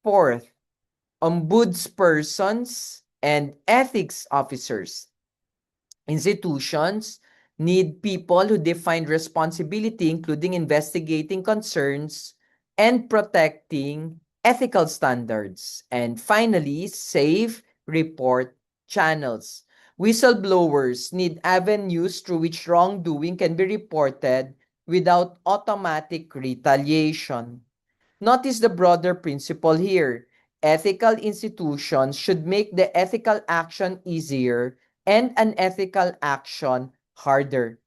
Fourth, ombudspersons and ethics officers. Institutions need people who define responsibility, including investigating concerns and protecting ethical standards. And finally, safe report channels. Whistleblowers need avenues through which wrongdoing can be reported without automatic retaliation. Notice the broader principle here. Ethical institutions should make the ethical action easier and unethical action harder.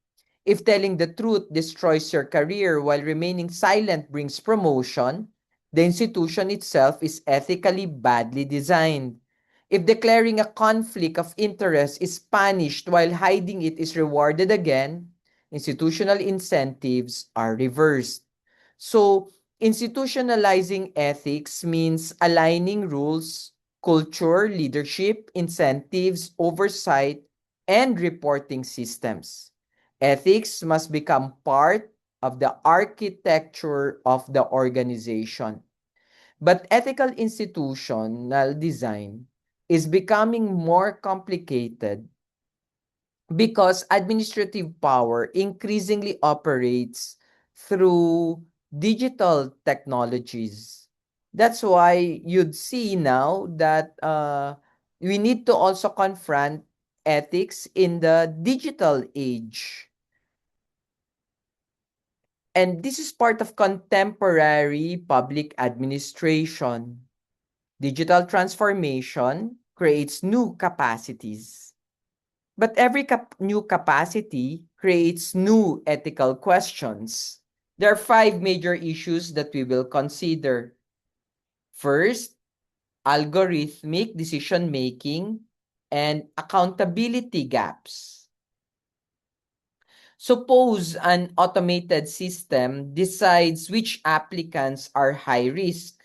If telling the truth destroys your career while remaining silent brings promotion, the institution itself is ethically badly designed. If declaring a conflict of interest is punished while hiding it is rewarded again, institutional incentives are reversed. So, institutionalizing ethics means aligning rules, culture, leadership, incentives, oversight, and reporting systems. Ethics must become part of the architecture of the organization. But ethical institutional design is becoming more complicated because administrative power increasingly operates through digital technologies. That's why you'd see now that we need to also confront ethics in the digital age. And this is part of contemporary public administration. Digital transformation creates new capacities. But every new capacity creates new ethical questions. There are 5 major issues that we will consider. First, algorithmic decision making and accountability gaps. Suppose an automated system decides which applicants are high risk.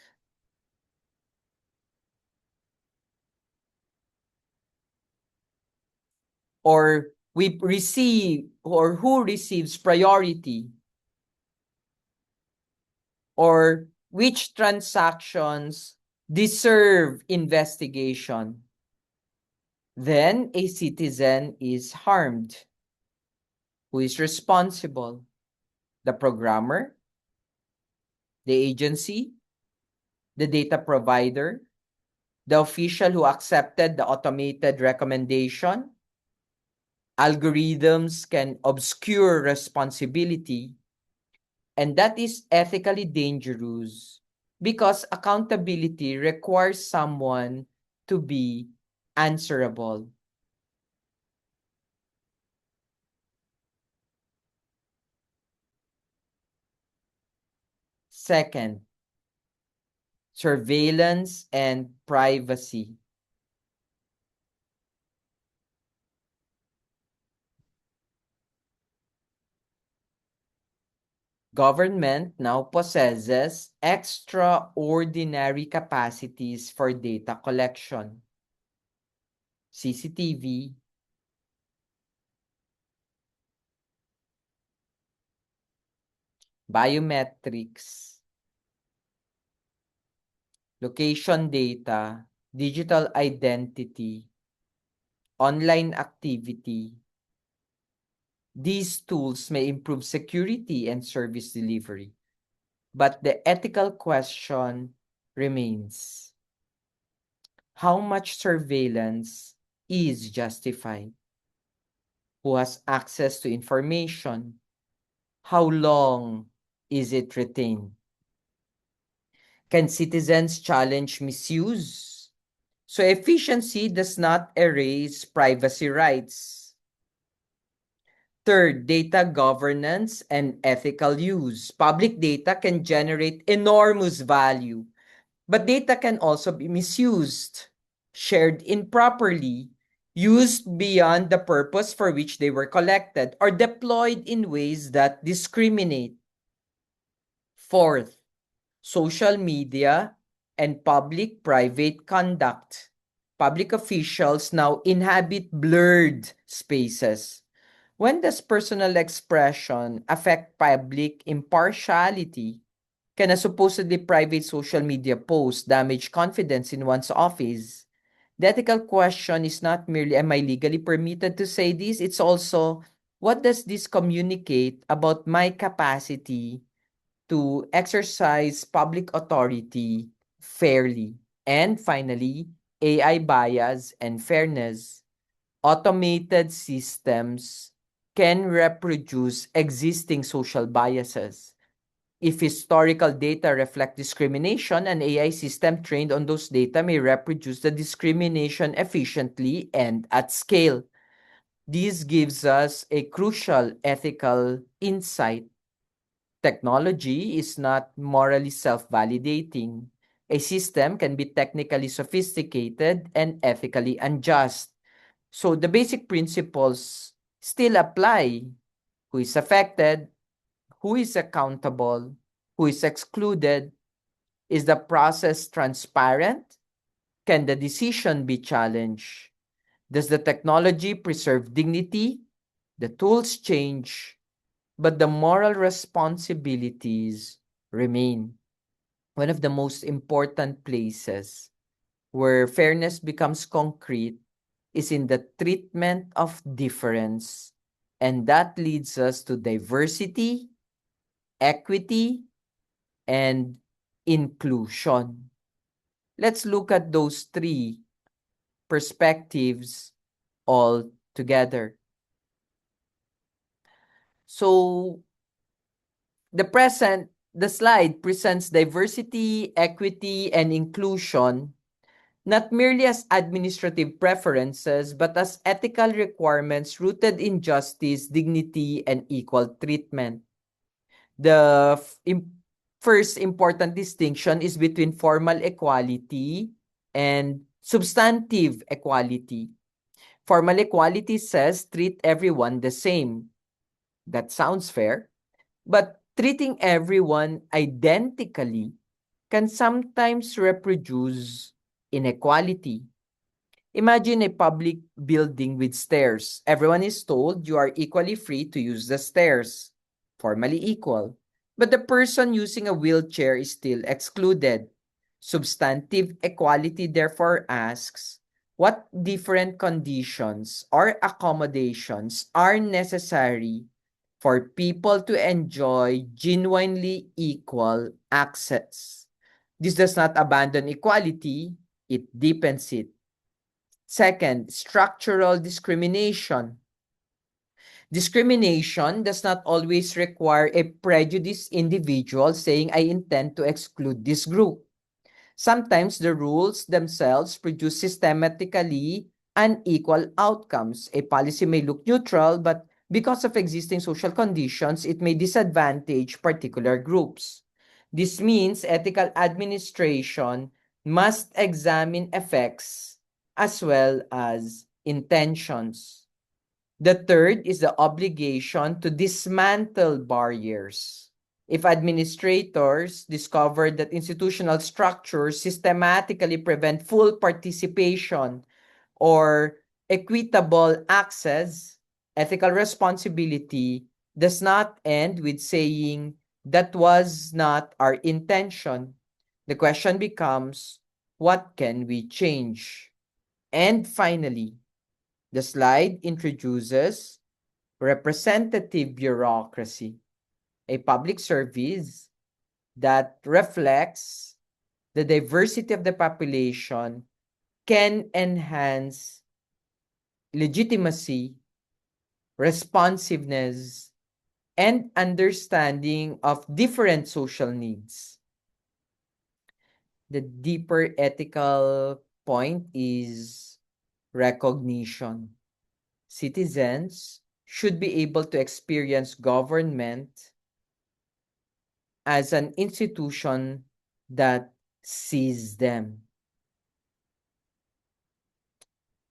Or we receive, or who receives priority, or which transactions deserve investigation. Then a citizen is harmed. Who is responsible? The programmer, the agency, the data provider, the official who accepted the automated recommendation. Algorithms can obscure responsibility, and that is ethically dangerous because accountability requires someone to be answerable. Second, surveillance and privacy. Government now possesses extraordinary capacities for data collection. CCTV, biometrics, location data, digital identity, online activity. These tools may improve security and service delivery, but the ethical question remains. How much surveillance is justified? Who has access to information? How long is it retained? Can citizens challenge misuse? So efficiency does not erase privacy rights. Third, data governance and ethical use. Public data can generate enormous value, but data can also be misused, shared improperly, used beyond the purpose for which they were collected, or deployed in ways that discriminate. Fourth, social media and public-private conduct. Public officials now inhabit blurred spaces. When does personal expression affect public impartiality? Can a supposedly private social media post damage confidence in one's office? The ethical question is not merely, am I legally permitted to say this? It's also, what does this communicate about my capacity to exercise public authority fairly? And finally, AI bias and fairness. Automated systems can reproduce existing social biases. If historical data reflect discrimination, an AI system trained on those data may reproduce the discrimination efficiently and at scale. This gives us a crucial ethical insight. Technology is not morally self-validating. A system can be technically sophisticated and ethically unjust. So the basic principles still apply. Who is affected? Who is accountable? Who is excluded? Is the process transparent? Can the decision be challenged? Does the technology preserve dignity? The tools change, but the moral responsibilities remain. One of the most important places where fairness becomes concrete is in the treatment of difference. And that leads us to diversity, equity, and inclusion. Let's look at those three perspectives all together. So the slide presents diversity, equity, and inclusion not merely as administrative preferences, but as ethical requirements rooted in justice, dignity, and equal treatment. The first important distinction is between formal equality and substantive equality. Formal equality says treat everyone the same. That sounds fair. But treating everyone identically can sometimes reproduce inequality. Imagine a public building with stairs. Everyone is told you are equally free to use the stairs, formally equal. But the person using a wheelchair is still excluded. Substantive equality therefore asks, what different conditions or accommodations are necessary for people to enjoy genuinely equal access? This does not abandon equality, it deepens it. Second, structural discrimination. Discrimination does not always require a prejudiced individual saying, I intend to exclude this group. Sometimes the rules themselves produce systematically unequal outcomes. A policy may look neutral, but because of existing social conditions, it may disadvantage particular groups. This means ethical administration must examine effects as well as intentions. The third is the obligation to dismantle barriers. If administrators discover that institutional structures systematically prevent full participation or equitable access, ethical responsibility does not end with saying that was not our intention. The question becomes, what can we change? And finally, the slide introduces representative bureaucracy, a public service that reflects the diversity of the population, can enhance legitimacy, responsiveness, and understanding of different social needs. The deeper ethical point is recognition. Citizens should be able to experience government as an institution that sees them,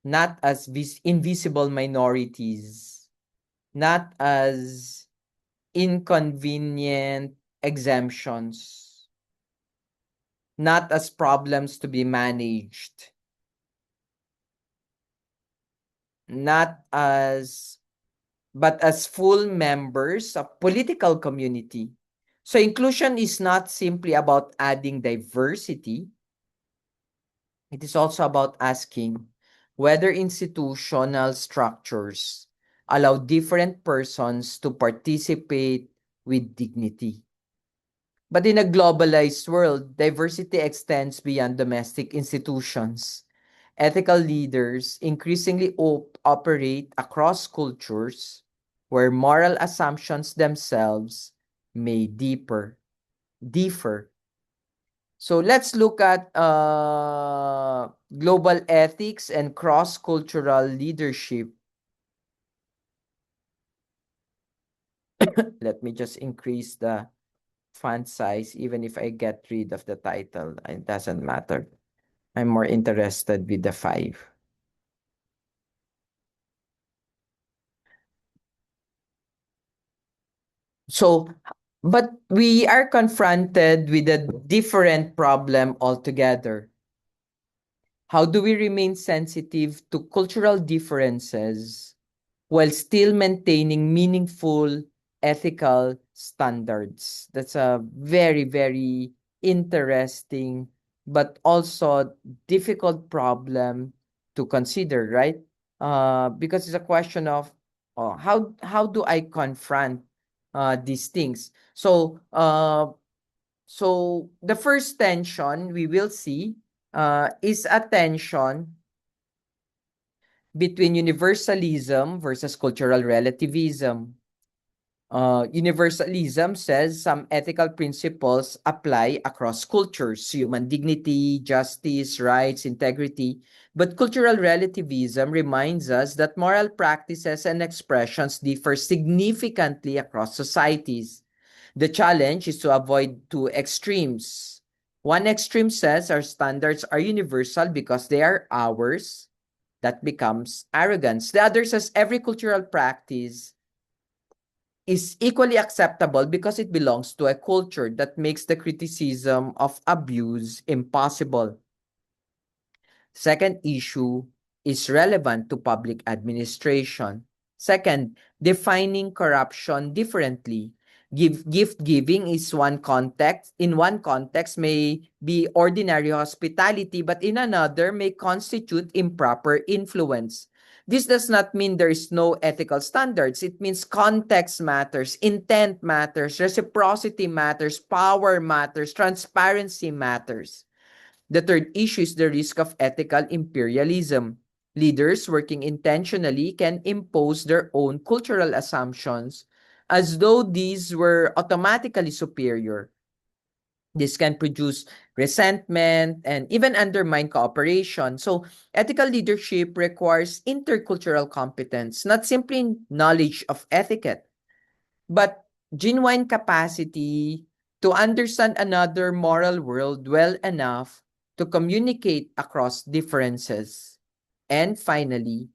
not as invisible minorities, not as inconvenient exemptions, not as problems to be managed, not as but as full members of political community. So inclusion is not simply about adding diversity. It is also about asking whether institutional structures allow different persons to participate with dignity. But in a globalized world, diversity extends beyond domestic institutions. Ethical leaders increasingly operate across cultures where moral assumptions themselves may differ. So let's look at global ethics and cross-cultural leadership. Let me just increase the font size, even if I get rid of the title. It doesn't matter. I'm more interested with the 5. So, but we are confronted with a different problem altogether. How do we remain sensitive to cultural differences while still maintaining meaningful ethical standards? That's a very, very interesting but also difficult problem to consider, right? Because it's a question of how do I confront these things? So the first tension we will see is a tension between universalism versus cultural relativism. Universalism says some ethical principles apply across cultures, human dignity, justice, rights, integrity. But cultural relativism reminds us that moral practices and expressions differ significantly across societies. The challenge is to avoid two extremes. One extreme says our standards are universal because they are ours. That becomes arrogance. The other says every cultural practice is equally acceptable because it belongs to a culture. That makes the criticism of abuse impossible. Second issue is relevant to public administration. Second, defining corruption differently. Gift giving is one context. In one context may be ordinary hospitality, but in another may constitute improper influence. This does not mean there is no ethical standards. It means context matters, intent matters, reciprocity matters, power matters, transparency matters. The third issue is the risk of ethical imperialism. Leaders working intentionally can impose their own cultural assumptions as though these were automatically superior. This can produce resentment and even undermine cooperation. So, ethical leadership requires intercultural competence, not simply knowledge of etiquette, but genuine capacity to understand another moral world well enough to communicate across differences. And finally,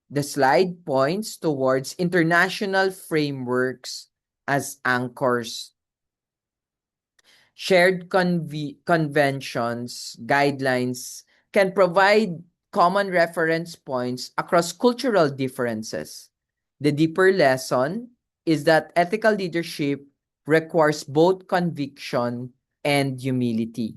the slide points towards international frameworks as anchors. Shared conventions, guidelines can provide common reference points across cultural differences. The deeper lesson is that ethical leadership requires both conviction and humility.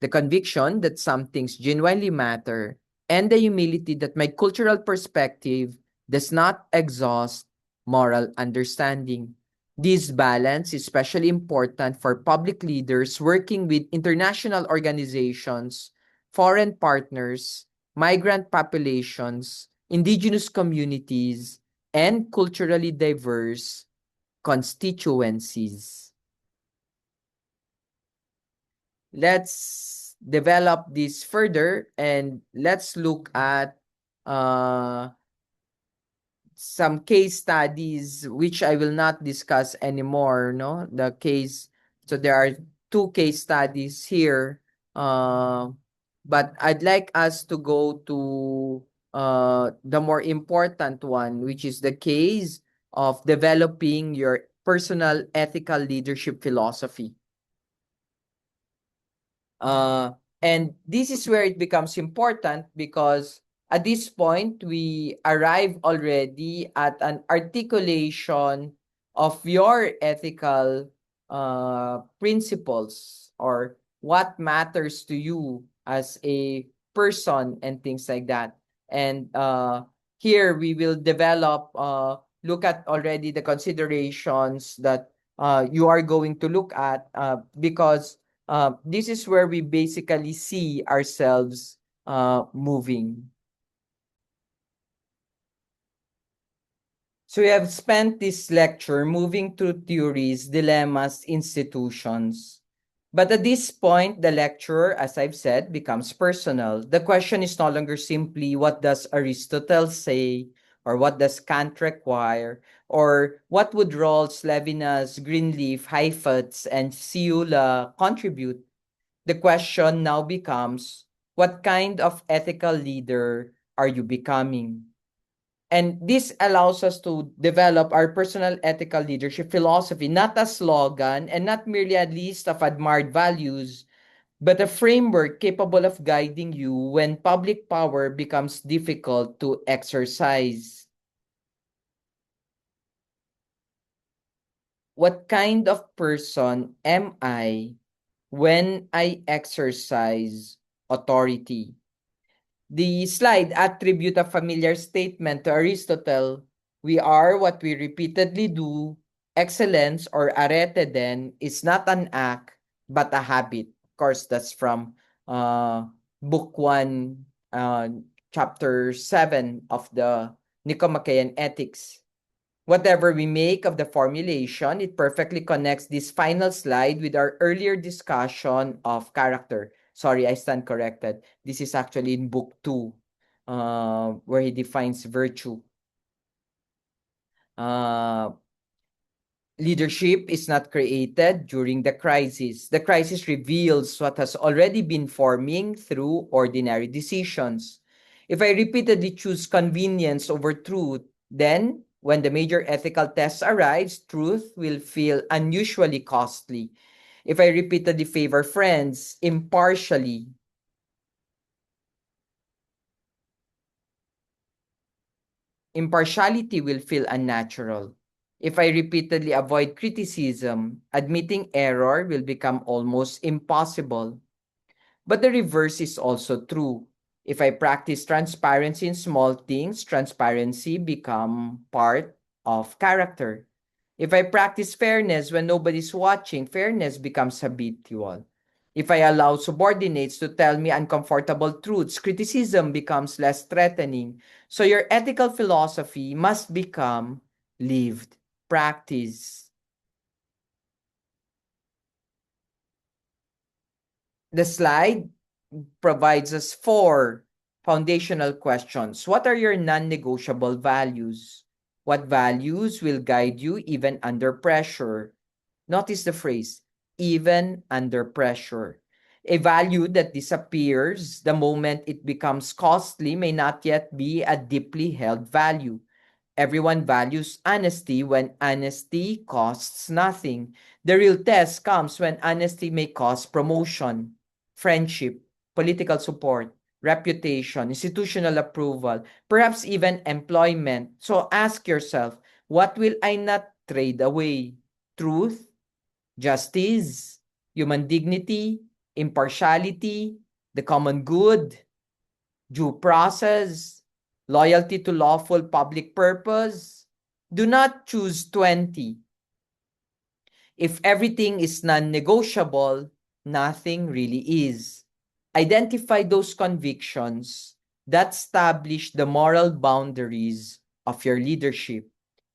The conviction that some things genuinely matter, and the humility that my cultural perspective does not exhaust moral understanding. This balance is especially important for public leaders working with international organizations, foreign partners, migrant populations, indigenous communities, and culturally diverse constituencies. Let's develop this further and let's look at uh, some case studies which I will not discuss anymore, no? The case, so there are two case studies here. But I'd like us to go to the more important one, which is the case of developing your personal ethical leadership philosophy. Uh, and this is where it becomes important because at this point, we arrive already at an articulation of your ethical principles or what matters to you as a person and things like that. And here we will develop, look at already the considerations that you are going to look at because this is where we basically see ourselves moving. So we have spent this lecture moving through theories, dilemmas, institutions. But at this point, the lecture, as I've said, becomes personal. The question is no longer simply what does Aristotle say, or what does Kant require, or what would Rawls, Levinas, Greenleaf, Heifetz, and Ciula contribute. The question now becomes, what kind of ethical leader are you becoming? And this allows us to develop our personal ethical leadership philosophy, not a slogan and not merely a list of admired values, but a framework capable of guiding you when public power becomes difficult to exercise. What kind of person am I when I exercise authority? The slide attribute a familiar statement to Aristotle. We are what we repeatedly do. Excellence or arete then is not an act, but a habit. Of course, that's from book 1, chapter 7 of the Nicomachean Ethics. Whatever we make of the formulation, it perfectly connects this final slide with our earlier discussion of character. Sorry, I stand corrected. This is actually in book 2, where he defines virtue. Leadership is not created during the crisis. The crisis reveals what has already been forming through ordinary decisions. If I repeatedly choose convenience over truth, then when the major ethical test arrives, truth will feel unusually costly. If I repeatedly favor friends impartially, impartiality will feel unnatural. If I repeatedly avoid criticism, admitting error will become almost impossible. But the reverse is also true. If I practice transparency in small things, transparency become part of character. If I practice fairness when nobody's watching, fairness becomes habitual. If I allow subordinates to tell me uncomfortable truths, criticism becomes less threatening. So your ethical philosophy must become lived practice. The slide provides us 4 foundational questions. What are your non-negotiable values? What values will guide you even under pressure? Notice the phrase, even under pressure. A value that disappears the moment it becomes costly may not yet be a deeply held value. Everyone values honesty when honesty costs nothing. The real test comes when honesty may cost promotion, friendship, political support, reputation, institutional approval, perhaps even employment. So ask yourself, what will I not trade away? Truth, justice, human dignity, impartiality, the common good, due process, loyalty to lawful public purpose. Do not choose 20. If everything is non-negotiable, nothing really is. Identify those convictions that establish the moral boundaries of your leadership.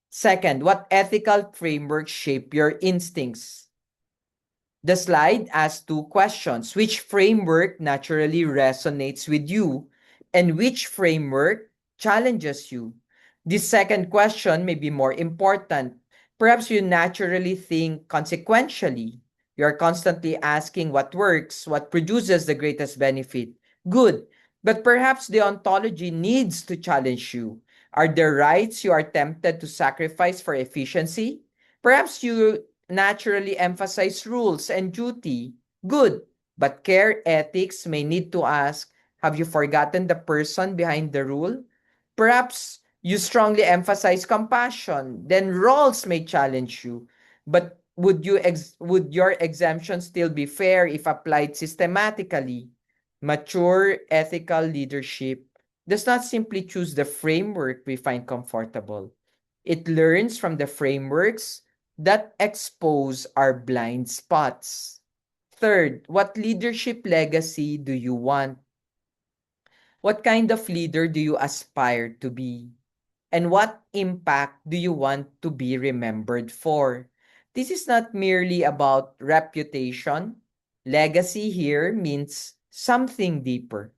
Second, what ethical framework shape your instincts? The slide asks two questions. Which framework naturally resonates with you, and which framework challenges you? This second question may be more important. Perhaps you naturally think consequentially. You are constantly asking what works, what produces the greatest benefit. Good. But perhaps the ontology needs to challenge you. Are there rights you are tempted to sacrifice for efficiency? Perhaps you naturally emphasize rules and duty. Good. But care ethics may need to ask, have you forgotten the person behind the rule? Perhaps you strongly emphasize compassion. Then roles may challenge you. But would your exemption still be fair if applied systematically? Mature ethical leadership does not simply choose the framework we find comfortable. It learns from the frameworks that expose our blind spots. Third, what leadership legacy do you want? What kind of leader do you aspire to be? And what impact do you want to be remembered for? This is not merely about reputation. Legacy here means something deeper.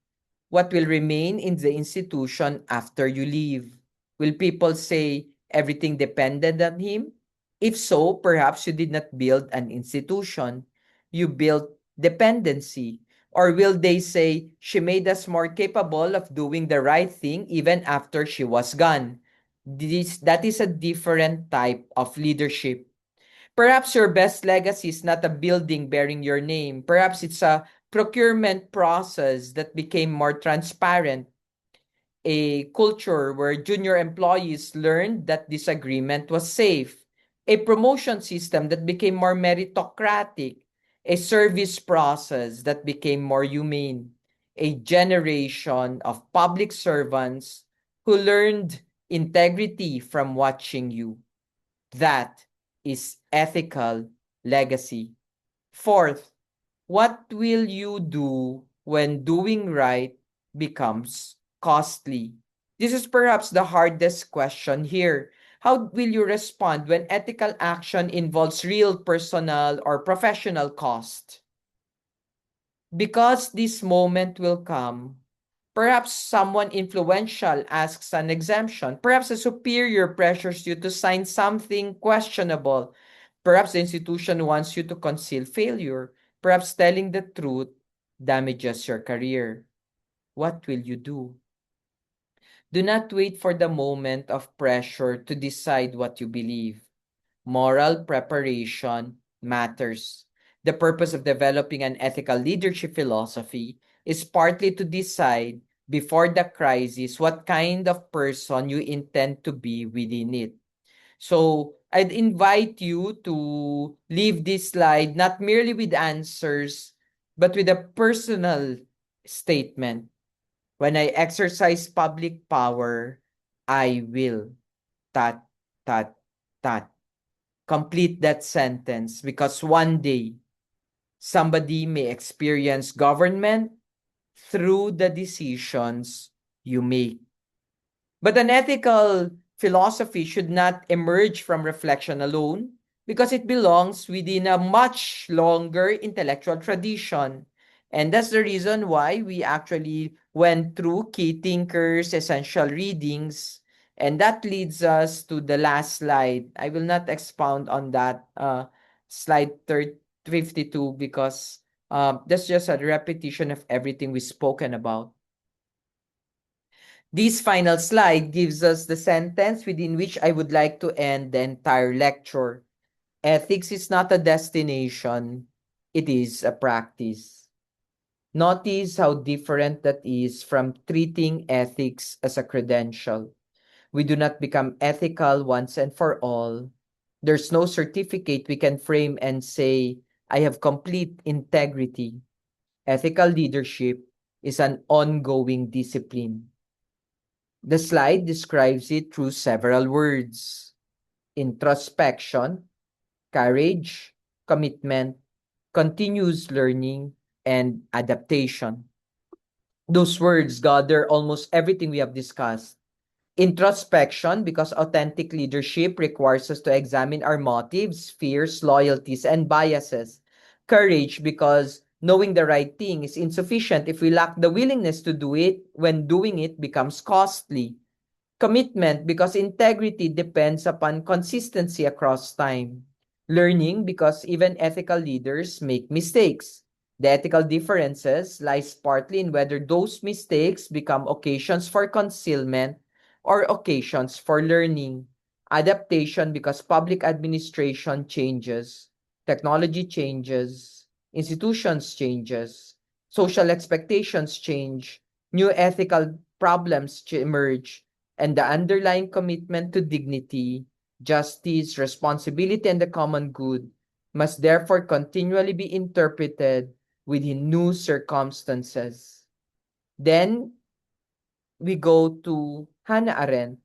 What will remain in the institution after you leave? Will people say everything depended on him? If so, perhaps you did not build an institution. You built dependency. Or will they say, she made us more capable of doing the right thing even after she was gone? That is a different type of leadership. Perhaps your best legacy is not a building bearing your name. Perhaps it's a procurement process that became more transparent, a culture where junior employees learned that disagreement was safe, a promotion system that became more meritocratic, a service process that became more humane, a generation of public servants who learned integrity from watching you. That is ethical legacy. Fourth, what will you do when doing right becomes costly? This is perhaps the hardest question here. How will you respond when ethical action involves real personal or professional cost? Because this moment will come, perhaps someone influential asks an exemption. Perhaps a superior pressures you to sign something questionable. Perhaps the institution wants you to conceal failure. Perhaps telling the truth damages your career. What will you do? Do not wait for the moment of pressure to decide what you believe. Moral preparation matters. The purpose of developing an ethical leadership philosophy is partly to decide before the crisis what kind of person you intend to be within it. So I'd invite you to leave this slide not merely with answers, but with a personal statement. When I exercise public power, I will. Tat, tat, tat. Complete that sentence because one day somebody may experience government through the decisions you make. But an ethical philosophy should not emerge from reflection alone because it belongs within a much longer intellectual tradition. And that's the reason why we actually went through key thinkers, essential readings. And that leads us to the last slide. I will not expound on that, slide 13 52 because that's just a repetition of everything we've spoken about. This final slide gives us the sentence within which I would like to end the entire lecture. Ethics is not a destination, it is a practice. Notice how different that is from treating ethics as a credential. We do not become ethical once and for all. There's no certificate we can frame and say, I have complete integrity. Ethical leadership is an ongoing discipline. The slide describes it through several words: introspection, courage, commitment, continuous learning, and adaptation. Those words gather almost everything we have discussed. Introspection, because authentic leadership requires us to examine our motives, fears, loyalties, and biases. Courage, because knowing the right thing is insufficient if we lack the willingness to do it when doing it becomes costly. Commitment, because integrity depends upon consistency across time. Learning, because even ethical leaders make mistakes. The ethical differences lies partly in whether those mistakes become occasions for concealment or occasions for learning. Adaptation, because public administration changes, technology changes, institutions changes, social expectations change, new ethical problems emerge, and the underlying commitment to dignity, justice, responsibility, and the common good must therefore continually be interpreted within new circumstances. Then we go to Hannah Arendt.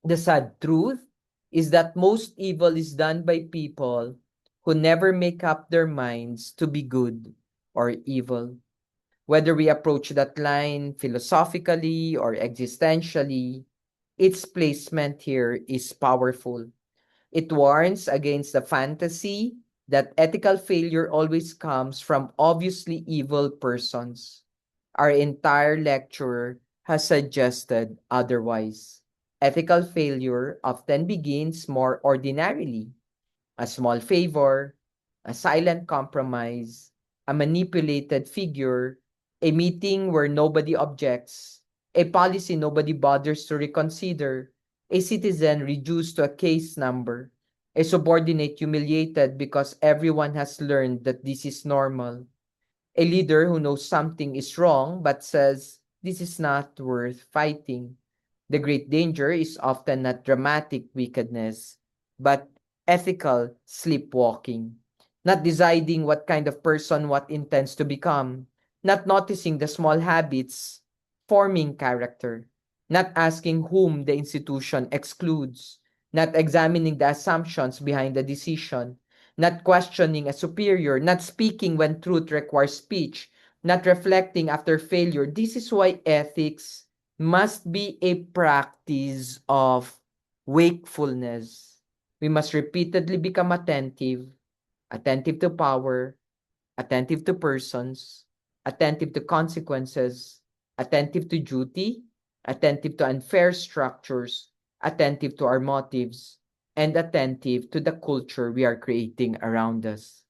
The sad truth is that most evil is done by people who never make up their minds to be good or evil. Whether we approach that line philosophically or existentially, its placement here is powerful. It warns against the fantasy that ethical failure always comes from obviously evil persons. Our entire lecture has suggested otherwise. Ethical failure often begins more ordinarily: a small favor, a silent compromise, a manipulated figure, a meeting where nobody objects, a policy nobody bothers to reconsider, a citizen reduced to a case number, a subordinate humiliated because everyone has learned that this is normal, a leader who knows something is wrong but says, this is not worth fighting. The great danger is often not dramatic wickedness, but ethical sleepwalking. Not deciding what kind of person what intends to become. Not noticing the small habits forming character. Not asking whom the institution excludes. Not examining the assumptions behind the decision, not questioning a superior, not speaking when truth requires speech, not reflecting after failure. This is why ethics must be a practice of wakefulness. We must repeatedly become attentive, attentive to power, attentive to persons, attentive to consequences, attentive to duty, attentive to unfair structures, attentive to our motives, and attentive to the culture we are creating around us.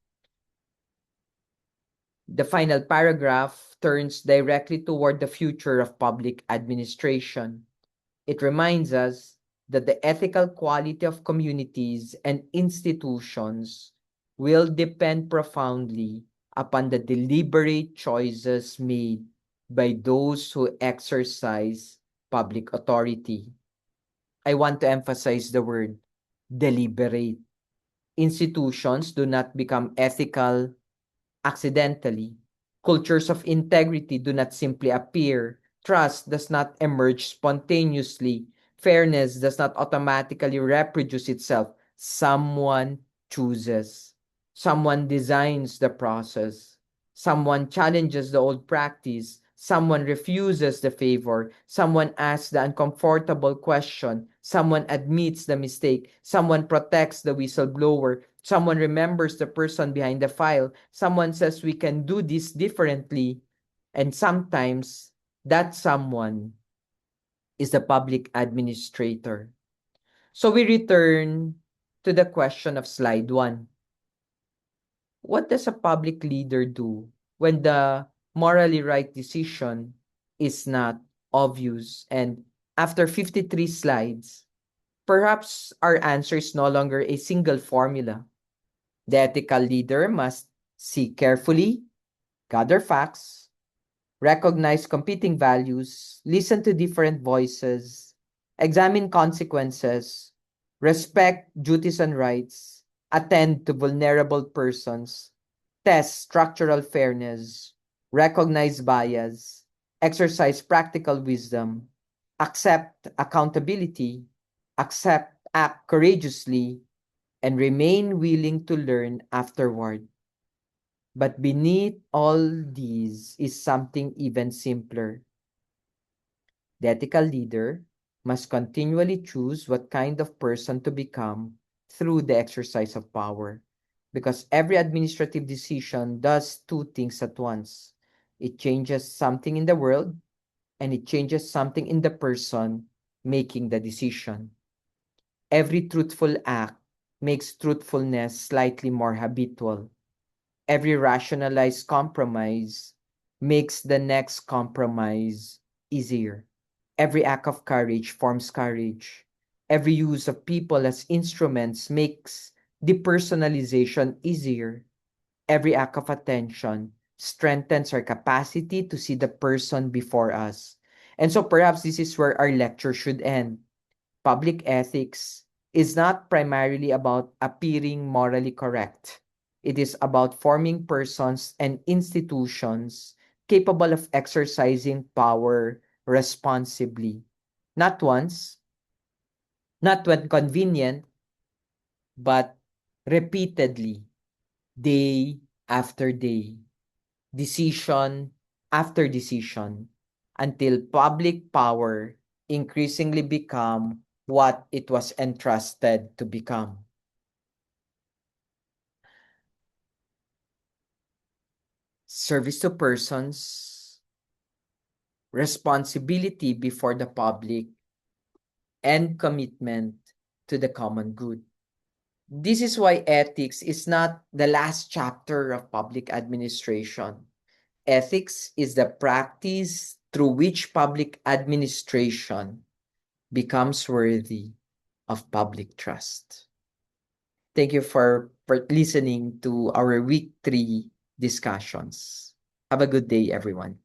The final paragraph turns directly toward the future of public administration. It reminds us that the ethical quality of communities and institutions will depend profoundly upon the deliberate choices made by those who exercise public authority. I want to emphasize the word deliberate. Institutions do not become ethical accidentally. Cultures of integrity do not simply appear. Trust does not emerge spontaneously. Fairness does not automatically reproduce itself. Someone chooses. Someone designs the process. Someone challenges the old practice. Someone refuses the favor. Someone asks the uncomfortable question. Someone admits the mistake. Someone protects the whistleblower. Someone remembers the person behind the file. Someone says we can do this differently. And sometimes that someone is the public administrator. So we return to the question of slide 1. What does a public leader do when the morally right decision is not obvious? And after 53 slides, perhaps our answer is no longer a single formula. The ethical leader must see carefully, gather facts, recognize competing values, listen to different voices, examine consequences, respect duties and rights, attend to vulnerable persons, test structural fairness, recognize bias, exercise practical wisdom, accept accountability, act courageously, and remain willing to learn afterward. But beneath all these is something even simpler. The ethical leader must continually choose what kind of person to become through the exercise of power. Because every administrative decision does two things at once. It changes something in the world and it changes something in the person making the decision. Every truthful act makes truthfulness slightly more habitual. Every rationalized compromise makes the next compromise easier. Every act of courage forms courage. Every use of people as instruments makes depersonalization easier. Every act of attention strengthens our capacity to see the person before us. And so perhaps this is where our lecture should end. Public ethics is not primarily about appearing morally correct. It is about forming persons and institutions capable of exercising power responsibly. Not once, not when convenient, but repeatedly, day after day, decision after decision, until public power increasingly become what it was entrusted to become. Service to persons, responsibility before the public, and commitment to the common good. This is why ethics is not the last chapter of public administration. Ethics is the practice through which public administration becomes worthy of public trust. Thank you for listening to our week 3 discussions. Have a good day, everyone.